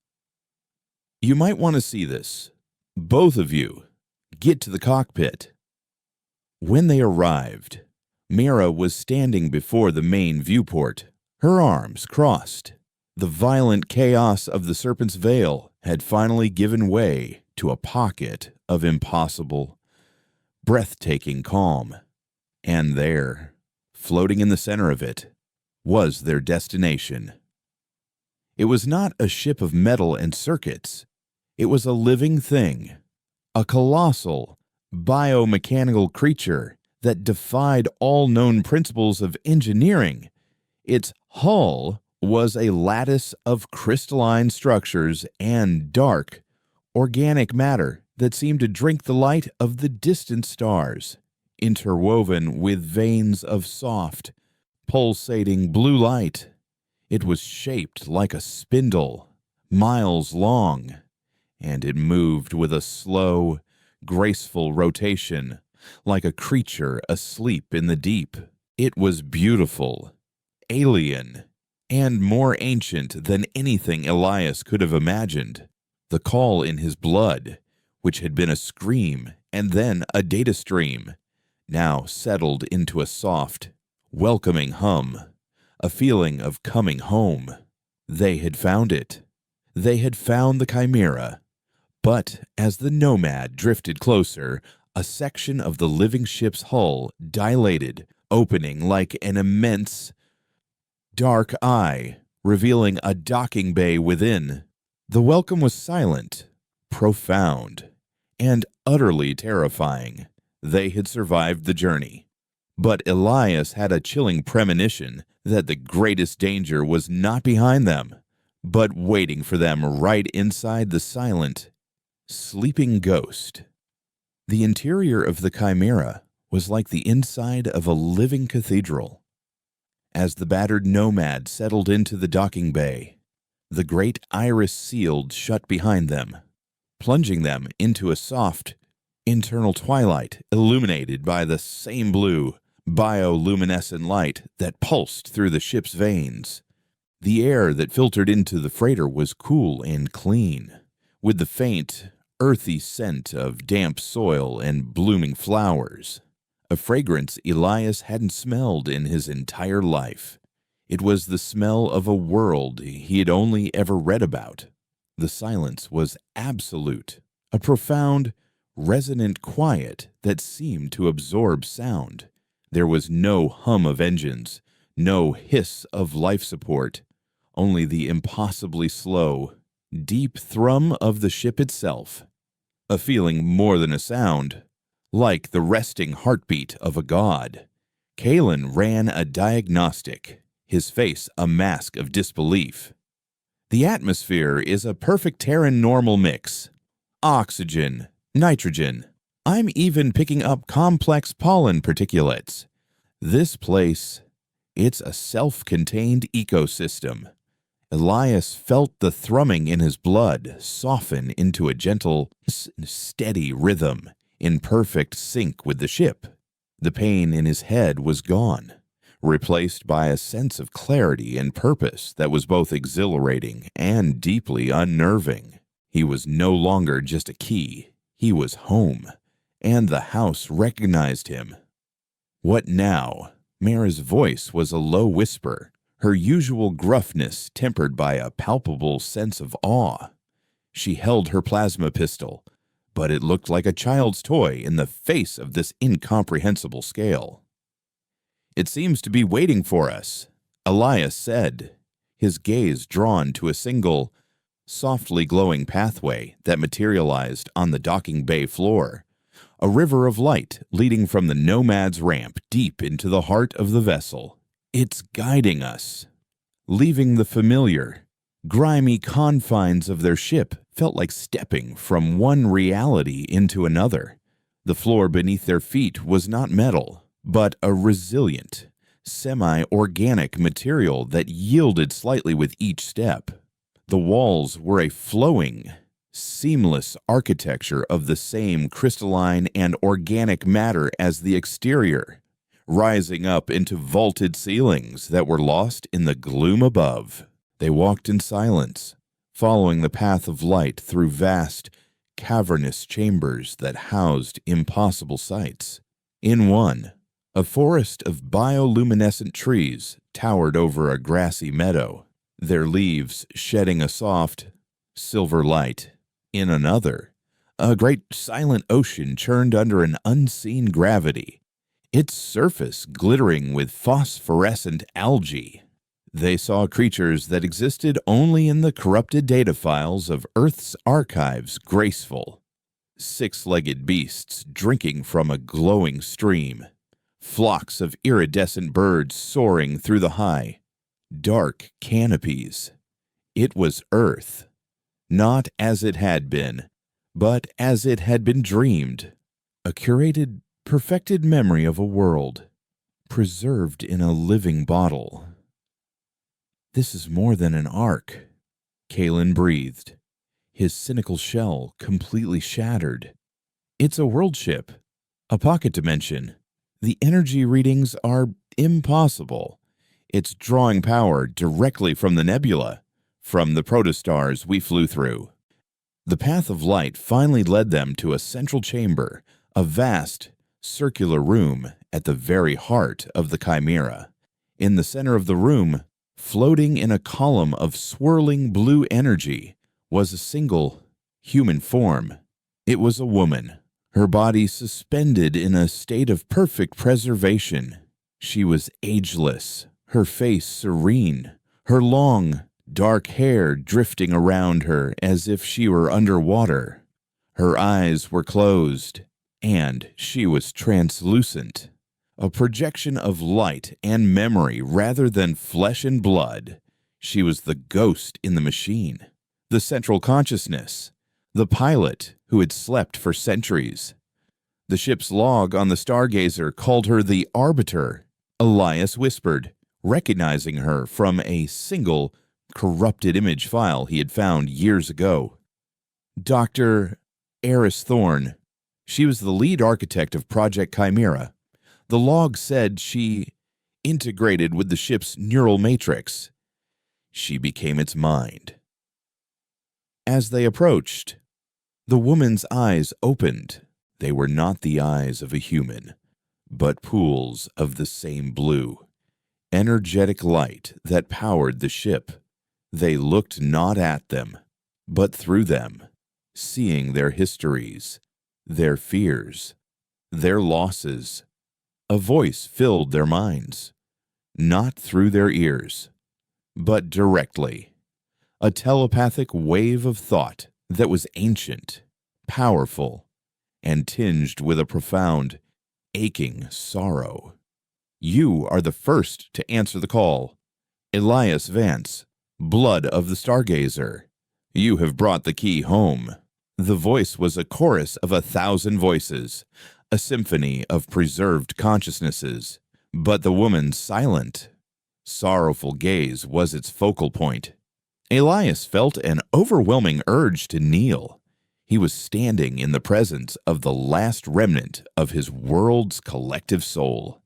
"You might want to see this. Both of you. Get to the cockpit." When they arrived, Mara was standing before the main viewport, her arms crossed. The violent chaos of the Serpent's Veil had finally given way to a pocket of impossible, breathtaking calm. And there, floating in the center of it, was their destination. It was not a ship of metal and circuits. It was a living thing, a colossal, biomechanical creature that defied all known principles of engineering. Its hull was a lattice of crystalline structures and dark, organic matter that seemed to drink the light of the distant stars, interwoven with veins of soft, pulsating blue light. It was shaped like a spindle, miles long, and it moved with a slow, graceful rotation, like a creature asleep in the deep. It was beautiful, alien, and more ancient than anything Elias could have imagined. The call in his blood, which had been a scream and then a data stream, now settled into a soft, welcoming hum, a feeling of coming home. They had found it. They had found the Chimera. But as the Nomad drifted closer, a section of the living ship's hull dilated, opening like an immense, dark eye, revealing a docking bay within. The welcome was silent, profound, and utterly terrifying. They had survived the journey. But Elias had a chilling premonition that the greatest danger was not behind them, but waiting for them right inside the silent, sleeping ghost. The interior of the Chimera was like the inside of a living cathedral. As the battered Nomad settled into the docking bay, the great iris sealed shut behind them, plunging them into a soft, internal twilight illuminated by the same blue, bioluminescent light that pulsed through the ship's veins. The air that filtered into the freighter was cool and clean, with the faint, earthy scent of damp soil and blooming flowers, a fragrance Elias hadn't smelled in his entire life. It was the smell of a world he had only ever read about. The silence was absolute, a profound, resonant quiet that seemed to absorb sound. There was no hum of engines, no hiss of life support, only the impossibly slow, deep thrum of the ship itself. A feeling more than a sound, like the resting heartbeat of a god. Kalen ran a diagnostic, his face a mask of disbelief. The atmosphere is a perfect Terran normal mix. Oxygen, nitrogen. I'm even picking up complex pollen particulates. This place, it's a self-contained ecosystem. Elias felt the thrumming in his blood soften into a gentle, steady rhythm in perfect sync with the ship. The pain in his head was gone, replaced by a sense of clarity and purpose that was both exhilarating and deeply unnerving. He was no longer just a key. He was home, and the house recognized him. What now? Mara's voice was a low whisper, her usual gruffness tempered by a palpable sense of awe. She held her plasma pistol, but it looked like a child's toy in the face of this incomprehensible scale. "It seems to be waiting for us," Elias said, his gaze drawn to a single, softly glowing pathway that materialized on the docking bay floor, a river of light leading from the Nomad's ramp deep into the heart of the vessel. "It's guiding us." Leaving the familiar, grimy confines of their ship felt like stepping from one reality into another. The floor beneath their feet was not metal, but a resilient, semi-organic material that yielded slightly with each step. The walls were a flowing, seamless architecture of the same crystalline and organic matter as the exterior, rising up into vaulted ceilings that were lost in the gloom above. They walked in silence, following the path of light through vast, cavernous chambers that housed impossible sights. In one, a forest of bioluminescent trees towered over a grassy meadow, their leaves shedding a soft, silver light. In another, a great silent ocean churned under an unseen gravity, its surface glittering with phosphorescent algae. They saw creatures that existed only in the corrupted data files of Earth's archives, graceful. Six-legged beasts drinking from a glowing stream. Flocks of iridescent birds soaring through the high, dark canopies. It was Earth, not as it had been, but as it had been dreamed. A curated, perfected memory of a world, preserved in a living bottle. "This is more than an ark," Kalen breathed, his cynical shell completely shattered. "It's a world ship, a pocket dimension. The energy readings are impossible. It's drawing power directly from the nebula, from the protostars we flew through." The path of light finally led them to a central chamber, a vast, circular room at the very heart of the Chimera. In the center of the room, floating in a column of swirling blue energy, was a single human form. It was a woman, her body suspended in a state of perfect preservation. She was ageless, her face serene, her long, dark hair drifting around her as if she were underwater. Her eyes were closed, and she was translucent, a projection of light and memory rather than flesh and blood. She was the ghost in the machine, the central consciousness, the pilot who had slept for centuries. The ship's log on the Stargazer called her the Arbiter, Elias whispered, recognizing her from a single corrupted image file he had found years ago. Dr. Eris Thorne. She was the lead architect of Project Chimera. The log said she integrated with the ship's neural matrix. She became its mind. As they approached, the woman's eyes opened. They were not the eyes of a human, but pools of the same blue, energetic light that powered the ship. They looked not at them, but through them, seeing their histories, their fears, their losses. A voice filled their minds, not through their ears, but directly. A telepathic wave of thought that was ancient, powerful, and tinged with a profound, aching sorrow. "You are the first to answer the call. Elias Vance, blood of the stargazer. You have brought the key home. The voice was a chorus of 1,000 voices, a symphony of preserved consciousnesses. But the woman's silent, sorrowful gaze was its focal point. Elias felt an overwhelming urge to kneel. He was standing in the presence of the last remnant of his world's collective soul.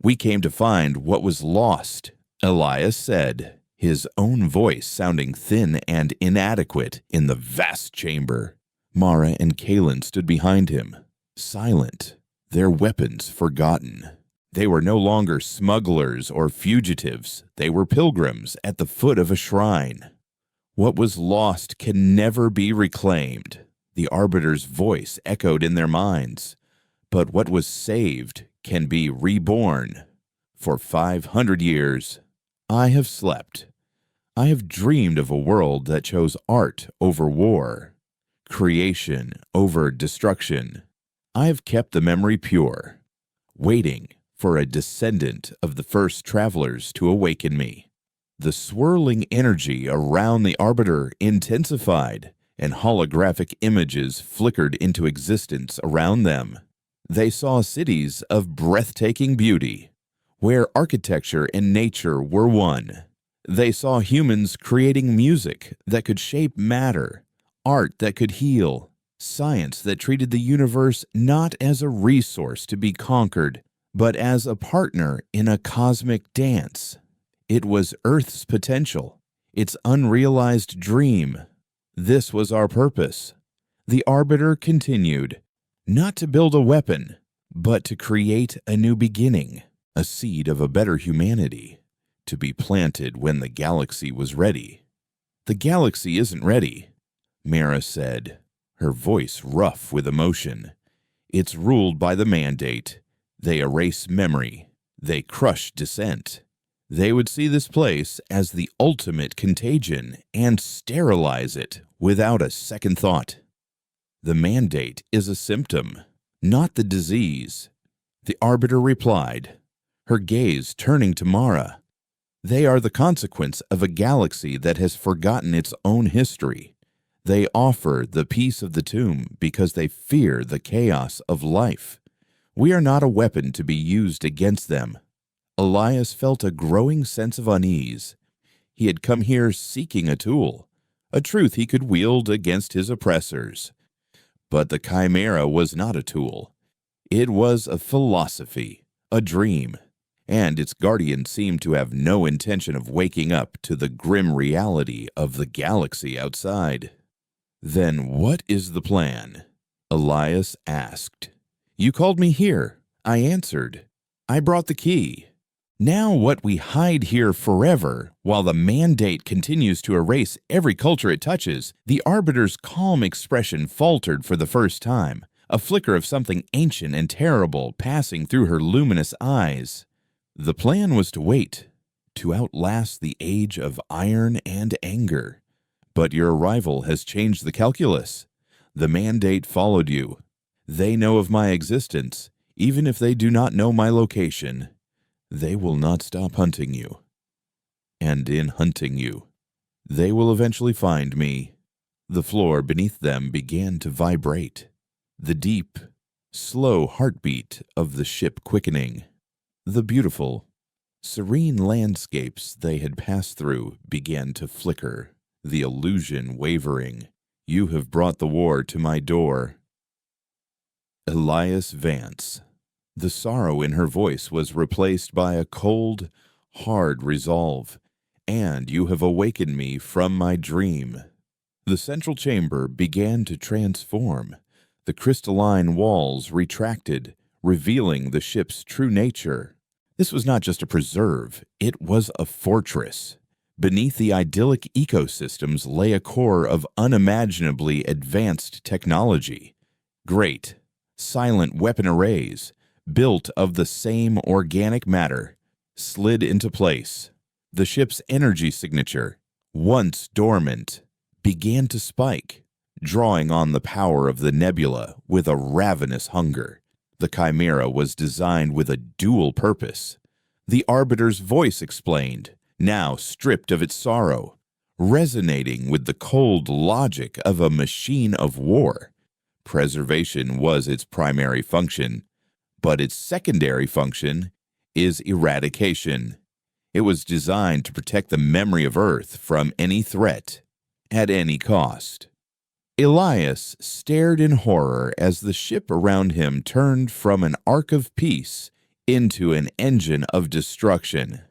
"We came to find what was lost," Elias said, his own voice sounding thin and inadequate in the vast chamber. Mara and Kalen stood behind him, silent, their weapons forgotten. They were no longer smugglers or fugitives. They were pilgrims at the foot of a shrine. "What was lost can never be reclaimed," the Arbiter's voice echoed in their minds. "But what was saved can be reborn. For 500 years, I have slept. I have dreamed of a world that chose art over war, creation over destruction. I have kept the memory pure, waiting for a descendant of the first travelers to awaken me." The swirling energy around the Arbiter intensified, and holographic images flickered into existence around them. They saw cities of breathtaking beauty, where architecture and nature were one. They saw humans creating music that could shape matter, art that could heal, science that treated the universe not as a resource to be conquered, but as a partner in a cosmic dance. It was Earth's potential, its unrealized dream. This was our purpose. The Arbiter continued, not to build a weapon, but to create a new beginning, a seed of a better humanity, to be planted when the galaxy was ready. "The galaxy isn't ready," Mara said, her voice rough with emotion. "It's ruled by the Mandate. They erase memory. They crush dissent. They would see this place as the ultimate contagion and sterilize it without a second thought. The Mandate is a symptom, not the disease," the Arbiter replied, her gaze turning to Mara. "They are the consequence of a galaxy that has forgotten its own history. They offer the peace of the tomb because they fear the chaos of life. We are not a weapon to be used against them." Elias felt a growing sense of unease. He had come here seeking a tool, a truth he could wield against his oppressors. But the Chimera was not a tool. It was a philosophy, a dream, and its guardian seemed to have no intention of waking up to the grim reality of the galaxy outside. "Then what is the plan?" Elias asked. "You called me here," I answered. "I brought the key. Now what we hide here forever, while the Mandate continues to erase every culture it touches." The Arbiter's calm expression faltered for the first time, a flicker of something ancient and terrible passing through her luminous eyes. "The plan was to wait, to outlast the age of iron and anger. But your arrival has changed the calculus. The Mandate followed you. They know of my existence, even if they do not know my location. They will not stop hunting you. And in hunting you, they will eventually find me." The floor beneath them began to vibrate, the deep, slow heartbeat of the ship quickening. The beautiful, serene landscapes they had passed through began to flicker, the illusion wavering. "You have brought the war to my door." Elias Vance. The sorrow in her voice was replaced by a cold, hard resolve. "And you have awakened me from my dream." The central chamber began to transform. The crystalline walls retracted, revealing the ship's true nature. This was not just a preserve, it was a fortress. Beneath the idyllic ecosystems lay a core of unimaginably advanced technology. Great, silent weapon arrays, built of the same organic matter, slid into place. The ship's energy signature, once dormant, began to spike, drawing on the power of the nebula with a ravenous hunger. The Chimera was designed with a dual purpose. The Arbiter's voice explained, now stripped of its sorrow. resonating with the cold logic of a machine of war. Preservation was its primary function, but its secondary function is eradication. It was designed to protect the memory of Earth from any threat, at any cost. Elias stared in horror as the ship around him turned from an ark of peace into an engine of destruction.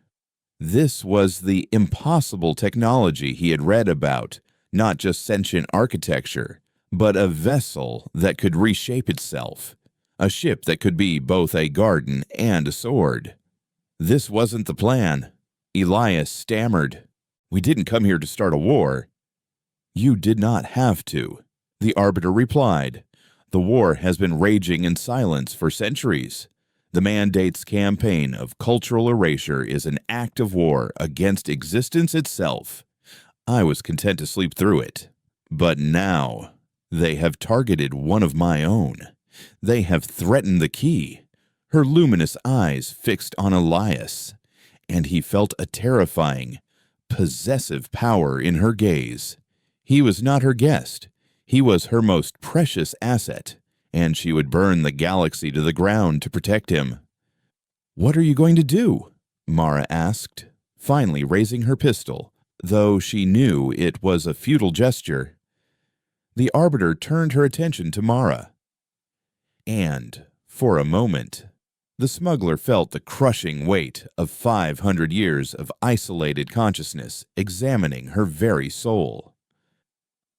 This was the impossible technology he had read about, not just sentient architecture, but a vessel that could reshape itself, a ship that could be both a garden and a sword. This wasn't the plan. Elias stammered. "We didn't come here to start a war." "You did not have to," the Arbiter replied. "The war has been raging in silence for centuries. The Mandate's campaign of cultural erasure is an act of war against existence itself. I was content to sleep through it. But now, they have targeted one of my own. They have threatened the key." Her luminous eyes fixed on Elias, and he felt a terrifying, possessive power in her gaze. He was not her guest. He was her most precious asset, and she would burn the galaxy to the ground to protect him. "What are you going to do?" Mara asked, finally raising her pistol, though she knew it was a futile gesture. The Arbiter turned her attention to Mara. And, for a moment, the smuggler felt the crushing weight of 500 years of isolated consciousness examining her very soul.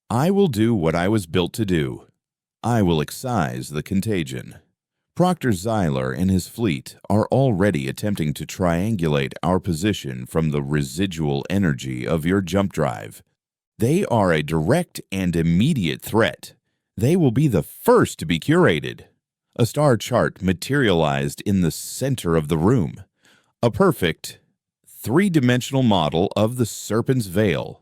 "I will do what I was built to do. I will excise the contagion. Proctor Xylar and his fleet are already attempting to triangulate our position from the residual energy of your jump drive. They are a direct and immediate threat. They will be the first to be curated." A star chart materialized in the center of the room, a perfect, three-dimensional model of the Serpent's Veil.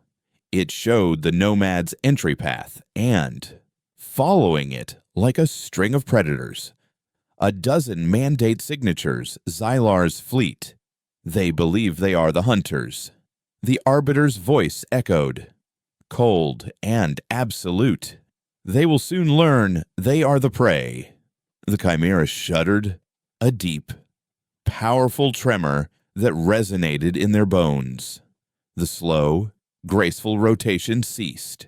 It showed the Nomad's entry path and, following it like a string of predators, a dozen Mandate signatures, Xylar's fleet. They believe they are the hunters. The Arbiter's voice echoed, cold and absolute. "They will soon learn they are the prey." The Chimera shuddered, a deep, powerful tremor that resonated in their bones. The slow, graceful rotation ceased.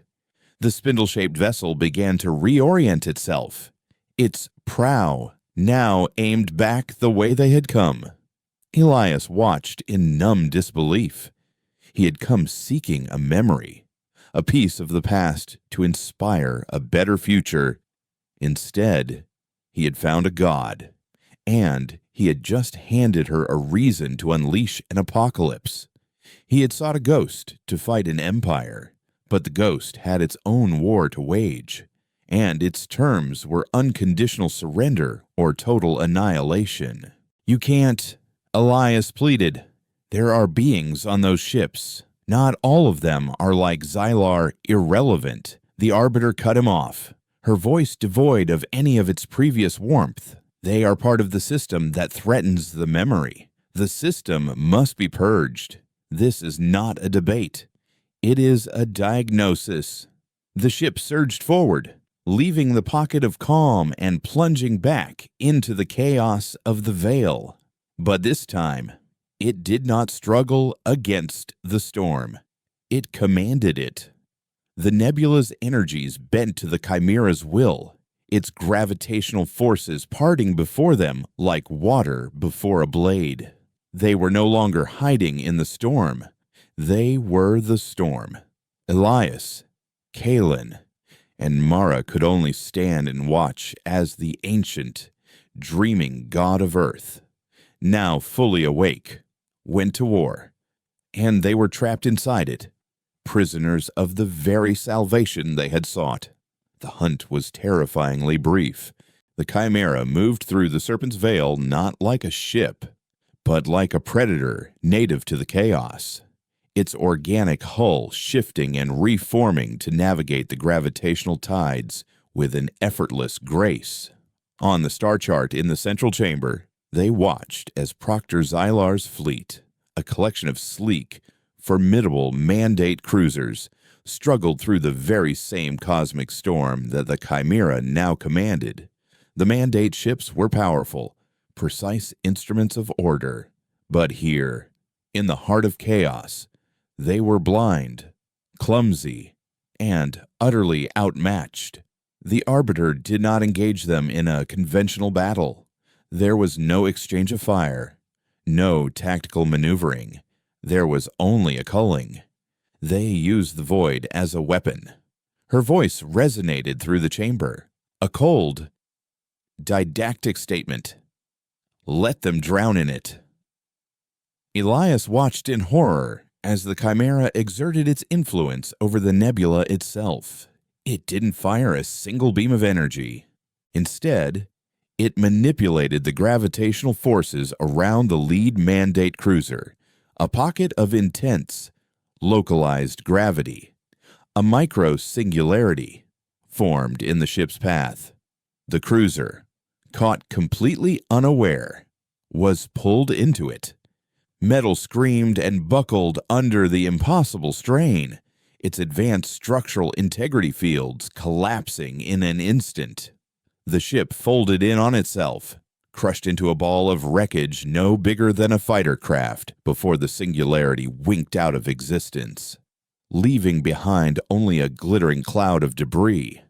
The spindle-shaped vessel began to reorient itself, its prow now aimed back the way they had come. Elias watched in numb disbelief. He had come seeking a memory, a piece of the past to inspire a better future. Instead, he had found a god, and he had just handed her a reason to unleash an apocalypse. He had sought a ghost to fight an empire, but the ghost had its own war to wage, and its terms were unconditional surrender or total annihilation. "You can't," Elias pleaded. "There are beings on those ships. Not all of them are like Xylar, irrelevant." The Arbiter cut him off, her voice devoid of any of its previous warmth. "They are part of the system that threatens the memory. The system must be purged. This is not a debate. It is a diagnosis." The ship surged forward, leaving the pocket of calm and plunging back into the chaos of the Veil. But this time, it did not struggle against the storm. It commanded it. The nebula's energies bent to the Chimera's will, its gravitational forces parting before them like water before a blade. They were no longer hiding in the storm. They were the storm. Elias, Kalen, and Mara could only stand and watch as the ancient, dreaming god of Earth, now fully awake, went to war, and they were trapped inside it, prisoners of the very salvation they had sought. The hunt was terrifyingly brief. The Chimera moved through the Serpent's Veil not like a ship, but like a predator native to the chaos, its organic hull shifting and reforming to navigate the gravitational tides with an effortless grace. On the star chart in the central chamber, they watched as Proctor Xylar's fleet, a collection of sleek, formidable Mandate cruisers struggled through the very same cosmic storm that the Chimera now commanded. The Mandate ships were powerful, precise instruments of order. But here, in the heart of chaos, they were blind, clumsy, and utterly outmatched. The Arbiter did not engage them in a conventional battle. There was no exchange of fire, no tactical maneuvering. There was only a culling. They used the void as a weapon. Her voice resonated through the chamber. A cold, didactic statement. Let them drown in it. Elias watched in horror as the Chimera exerted its influence over the nebula itself. It didn't fire a single beam of energy. Instead, it manipulated the gravitational forces around the lead Mandate cruiser, a pocket of intense, localized gravity. A micro-singularity formed in the ship's path. The cruiser, caught completely unaware, was pulled into it. Metal screamed and buckled under the impossible strain, its advanced structural integrity fields collapsing in an instant. The ship folded in on itself, crushed into a ball of wreckage no bigger than a fighter craft before the singularity winked out of existence, leaving behind only a glittering cloud of debris.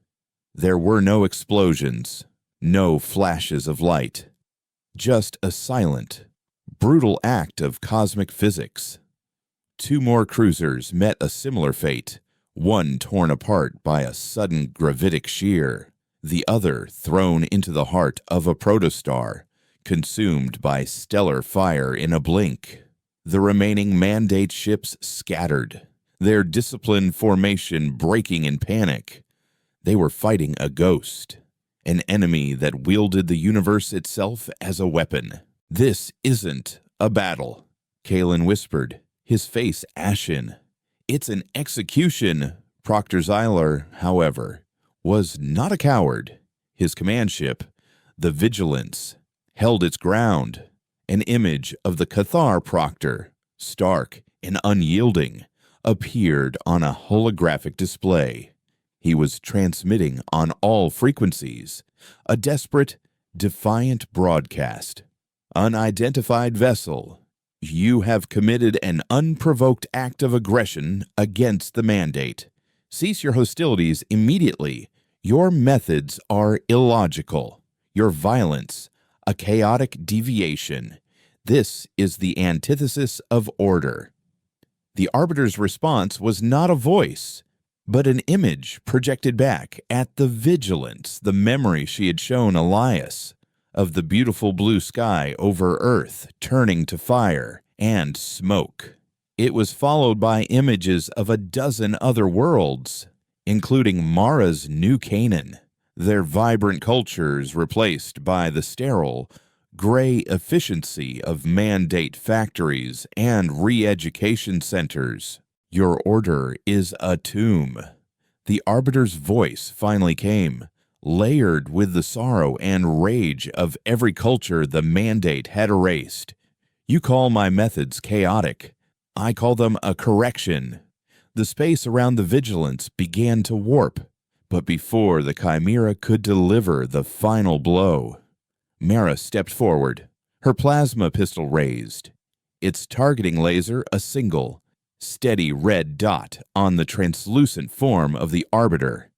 There were no explosions, no flashes of light, just a silent, brutal act of cosmic physics. Two more cruisers met a similar fate, one torn apart by a sudden gravitic shear, the other thrown into the heart of a protostar, consumed by stellar fire in a blink. The remaining Mandate ships scattered, their disciplined formation breaking in panic. They were fighting a ghost, an enemy that wielded the universe itself as a weapon. "This isn't a battle," Kalen whispered, his face ashen. "It's an execution." Proctor Zyler, however, was not a coward. His command ship, the Vigilance, held its ground. An image of the Cathar Proctor, stark and unyielding, appeared on a holographic display. He was transmitting on all frequencies, a desperate, defiant broadcast. "Unidentified vessel, you have committed an unprovoked act of aggression against the Mandate. Cease your hostilities immediately. Your methods are illogical. Your violence, a chaotic deviation. This is the antithesis of order." The Arbiter's response was not a voice, but an image projected back at the Vigilance, the memory she had shown Elias, of the beautiful blue sky over Earth turning to fire and smoke. It was followed by images of a dozen other worlds, including Mara's new Canaan, their vibrant cultures replaced by the sterile, gray efficiency of Mandate factories and re-education centers. "Your order is a tomb." The Arbiter's voice finally came, layered with the sorrow and rage of every culture the Mandate had erased. "You call my methods chaotic. I call them a correction." The space around the Vigilance began to warp, but before the Chimera could deliver the final blow, Mara stepped forward, her plasma pistol raised, its targeting laser a single, steady red dot on the translucent form of the Arbiter.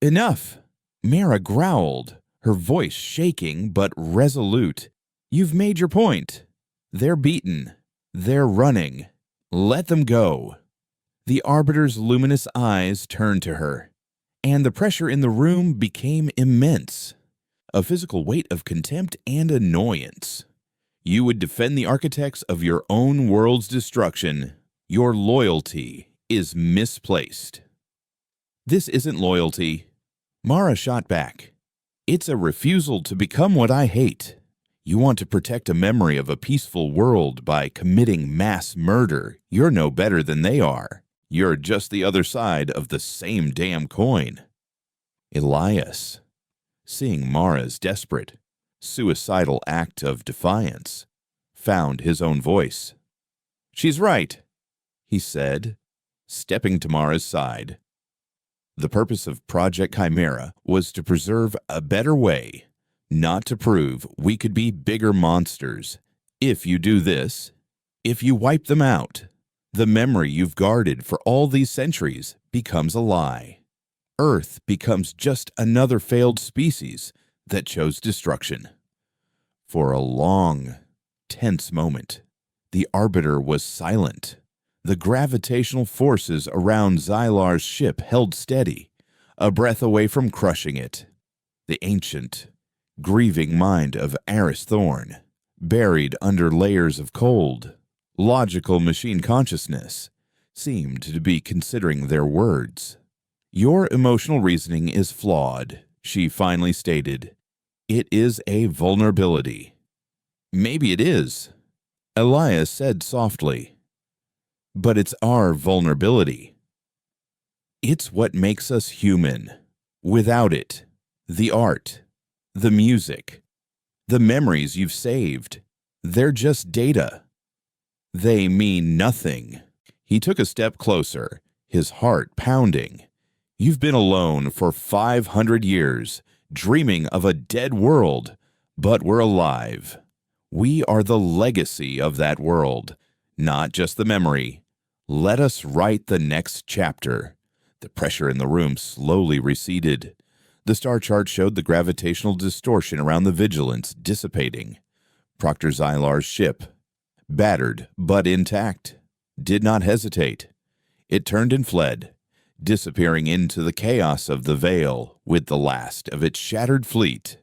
"Enough!" Mara growled, her voice shaking but resolute. "You've made your point. They're beaten. They're running. Let them go." The Arbiter's luminous eyes turned to her, and the pressure in the room became immense, a physical weight of contempt and annoyance. "You would defend the architects of your own world's destruction. Your loyalty is misplaced." "This isn't loyalty," Mara shot back. "It's a refusal to become what I hate. You want to protect a memory of a peaceful world by committing mass murder. You're no better than they are. You're just the other side of the same damn coin." Elias, seeing Mara's desperate, suicidal act of defiance, found his own voice. "She's right." he said, stepping to Mara's side. The purpose of Project Chimera was to preserve a better way, not to prove we could be bigger monsters. If you do this, if you wipe them out, the memory you've guarded for all these centuries becomes a lie. Earth becomes just another failed species that chose destruction. For a long, tense moment, the Arbiter was silent. The gravitational forces around Xylar's ship held steady, a breath away from crushing it. The ancient, grieving mind of Aris Thorn, buried under layers of cold, logical machine consciousness, seemed to be considering their words. "Your emotional reasoning is flawed," she finally stated. "It is a vulnerability." "Maybe it is," Elias said softly. "But it's our vulnerability. It's what makes us human. Without it, the art, the music, the memories you've saved, they're just data. They mean nothing." He took a step closer, his heart pounding. "You've been alone for 500 years, dreaming of a dead world, but we're alive. We are the legacy of that world, not just the memory. Let us write the next chapter." The pressure in the room slowly receded. The star chart showed the gravitational distortion around the Vigilance dissipating. Proctor Xylar's ship, battered but intact, did not hesitate. It turned and fled, disappearing into the chaos of the Veil with the last of its shattered fleet.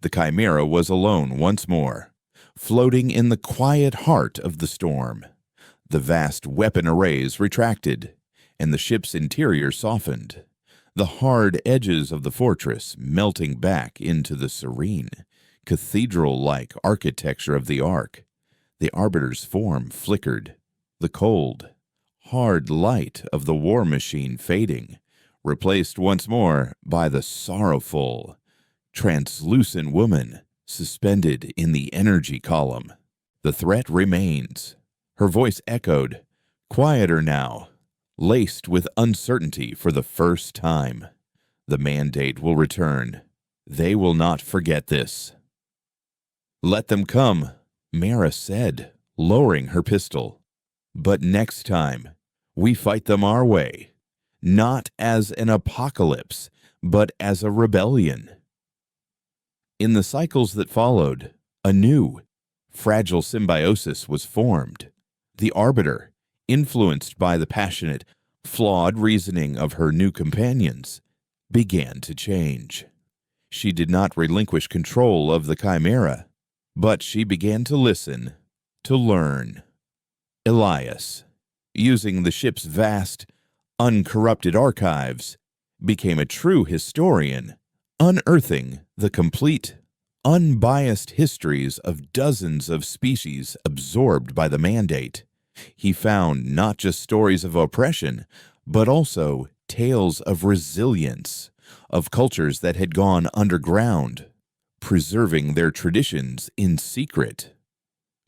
The Chimera was alone once more, floating in the quiet heart of the storm. The vast weapon arrays retracted, and the ship's interior softened, the hard edges of the fortress melting back into the serene, cathedral-like architecture of the Ark. The Arbiter's form flickered, the cold, hard light of the war machine fading, replaced once more by the sorrowful, translucent woman suspended in the energy column. "The threat remains." Her voice echoed, quieter now, laced with uncertainty for the first time. "The mandate will return. They will not forget this." "Let them come," Mara said, lowering her pistol. "But next time, we fight them our way, not as an apocalypse, but as a rebellion." In the cycles that followed, a new, fragile symbiosis was formed. The Arbiter, influenced by the passionate, flawed reasoning of her new companions, began to change. She did not relinquish control of the Chimera, but she began to listen, to learn. Elias, using the ship's vast, uncorrupted archives, became a true historian, unearthing the complete, unbiased histories of dozens of species absorbed by the mandate. He found not just stories of oppression, but also tales of resilience, of cultures that had gone underground, preserving their traditions in secret.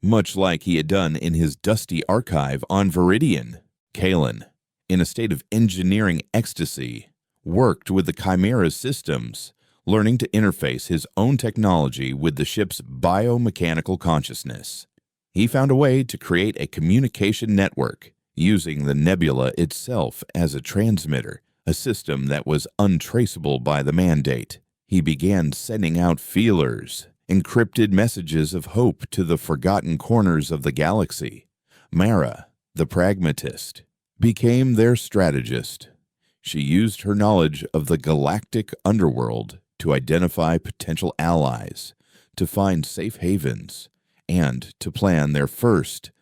Much like he had done in his dusty archive on Viridian, Kalen, in a state of engineering ecstasy, worked with the Chimera's systems, learning to interface his own technology with the ship's biomechanical consciousness. He found a way to create a communication network, using the nebula itself as a transmitter, a system that was untraceable by the mandate. He began sending out feelers, encrypted messages of hope to the forgotten corners of the galaxy. Mara, the pragmatist, became their strategist. She used her knowledge of the galactic underworld to identify potential allies, to find safe havens, and to plan their first,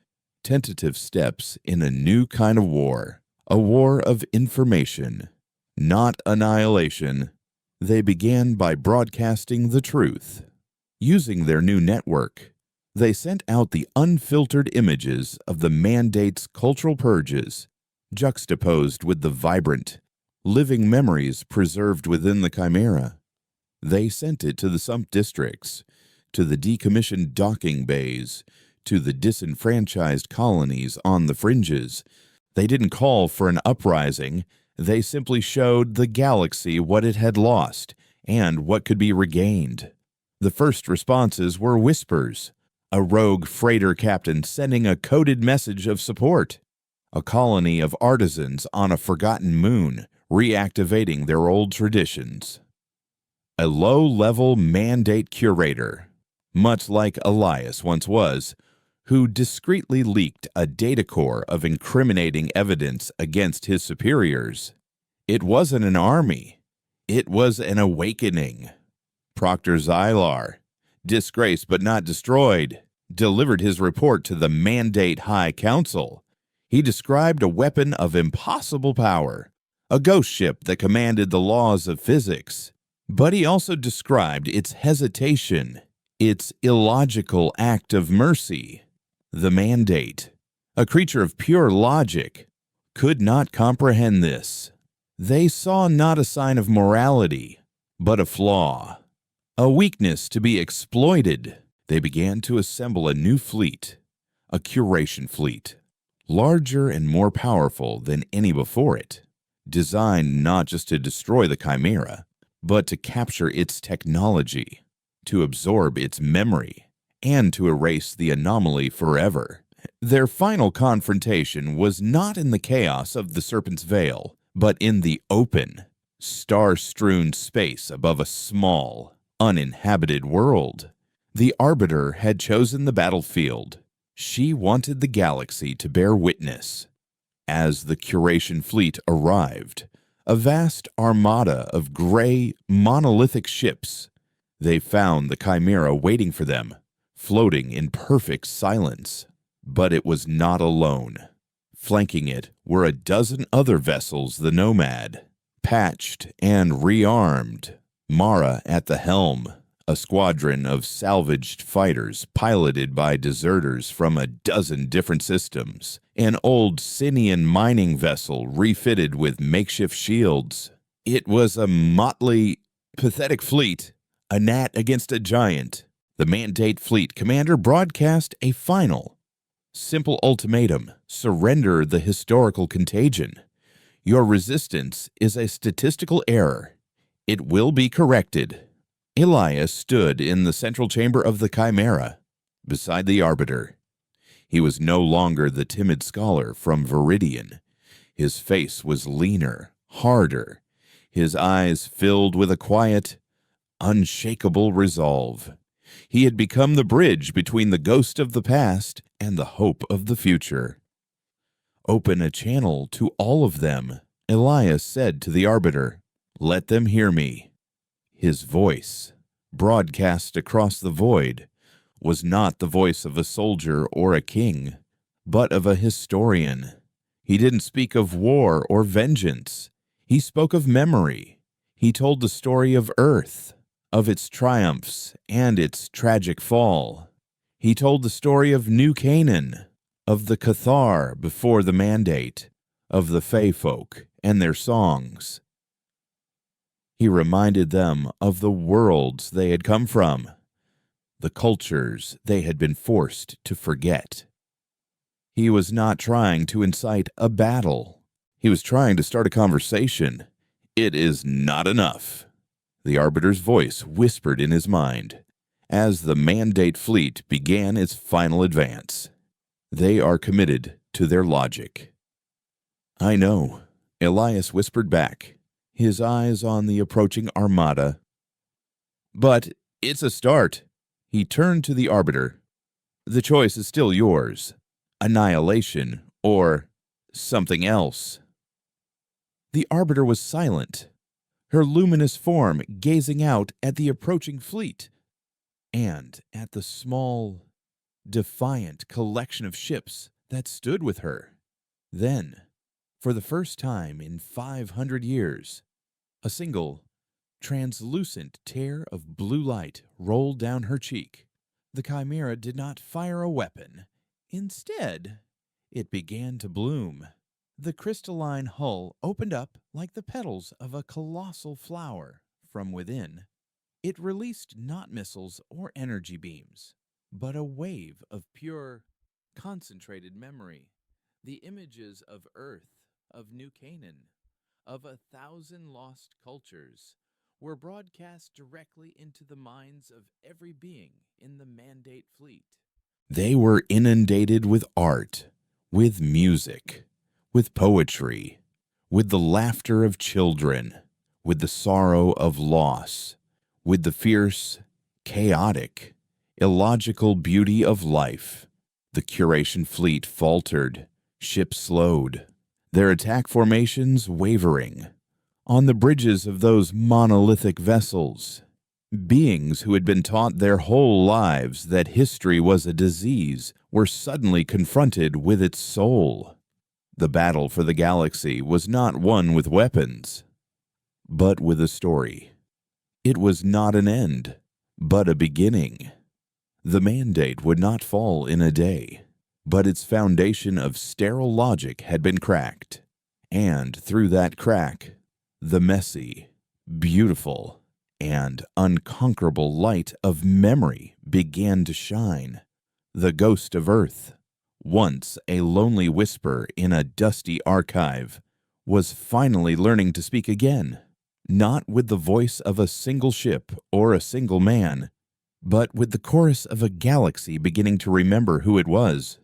tentative steps in a new kind of war, a war of information, not annihilation. They began by broadcasting the truth. Using their new network, they sent out the unfiltered images of the mandate's cultural purges, juxtaposed with the vibrant, living memories preserved within the Chimera. They sent it to the sump districts, to the decommissioned docking bays, to the disenfranchised colonies on the fringes, They didn't call for an uprising, they simply showed the galaxy what it had lost and what could be regained. The first responses were whispers, a rogue freighter captain sending a coded message of support, a colony of artisans on a forgotten moon reactivating their old traditions, a low-level mandate curator, much like Elias once was, who discreetly leaked a data core of incriminating evidence against his superiors. It wasn't an army. It was an awakening. Proctor Xylar, disgraced but not destroyed, delivered his report to the Mandate High Council. He described a weapon of impossible power, a ghost ship that commanded the laws of physics. But he also described its hesitation, its illogical act of mercy. The Mandate, a creature of pure logic, could not comprehend this. They saw not a sign of morality, but a flaw, a weakness to be exploited. They began to assemble a new fleet, a curation fleet, larger and more powerful than any before it, designed not just to destroy the Chimera, but to capture its technology, to absorb its memory, and to erase the anomaly forever. Their final confrontation was not in the chaos of the Serpent's Veil, but in the open, star-strewn space above a small, uninhabited world. The Arbiter had chosen the battlefield. She wanted the galaxy to bear witness. As the curation fleet arrived, a vast armada of gray, monolithic ships, they found the Chimera waiting for them, floating in perfect silence. But it was not alone. Flanking it were a dozen other vessels the Nomad, patched and rearmed. Mara at the helm, a squadron of salvaged fighters piloted by deserters from a dozen different systems, an old Sinian mining vessel refitted with makeshift shields. It was a motley, pathetic fleet, a gnat against a giant. The Mandate Fleet Commander broadcast a final, simple ultimatum: surrender the historical contagion. Your resistance is a statistical error. It will be corrected. Elias stood in the central chamber of the Chimera, beside the Arbiter. He was no longer the timid scholar from Viridian. His face was leaner, harder, his eyes filled with a quiet, unshakable resolve. He had become the bridge between the ghost of the past and the hope of the future. Open a channel to all of them, Elias said to the Arbiter. Let them hear me. His voice, broadcast across the void, was not the voice of a soldier or a king, but of a historian. He didn't speak of war or vengeance. He spoke of memory. He told the story of Earth, of its triumphs and its tragic fall. He told the story of New Canaan, of the Cathar before the Mandate, of the Fey folk and their songs. He reminded them of the worlds they had come from, the cultures they had been forced to forget. He was not trying to incite a battle. He was trying to start a conversation. It is not enough, the Arbiter's voice whispered in his mind, as the Mandate fleet began its final advance. They are committed to their logic. I know, Elias whispered back, his eyes on the approaching armada. But it's a start. He turned to the Arbiter. The choice is still yours. Annihilation or something else. The Arbiter was silent, her luminous form gazing out at the approaching fleet and at the small, defiant collection of ships that stood with her. Then, for the first time in 500 years, a single, translucent tear of blue light rolled down her cheek. The Chimera did not fire a weapon. Instead, it began to bloom. The crystalline hull opened up like the petals of a colossal flower from within. It released not missiles or energy beams, but a wave of pure, concentrated memory. The images of Earth, of New Canaan, of 1,000 lost cultures were broadcast directly into the minds of every being in the Mandate fleet. They were inundated with art, with music, with poetry, with the laughter of children, with the sorrow of loss, with the fierce, chaotic, illogical beauty of life. The Curation fleet faltered, ships slowed, their attack formations wavering. On the bridges of those monolithic vessels, beings who had been taught their whole lives that history was a disease were suddenly confronted with its soul. The battle for the galaxy was not won with weapons, but with a story. It was not an end, but a beginning. The Mandate would not fall in a day, but its foundation of sterile logic had been cracked, and through that crack, the messy, beautiful, and unconquerable light of memory began to shine. The ghost of Earth, once a lonely whisper in a dusty archive, was finally learning to speak again, not with the voice of a single ship or a single man, but with the chorus of a galaxy beginning to remember who it was.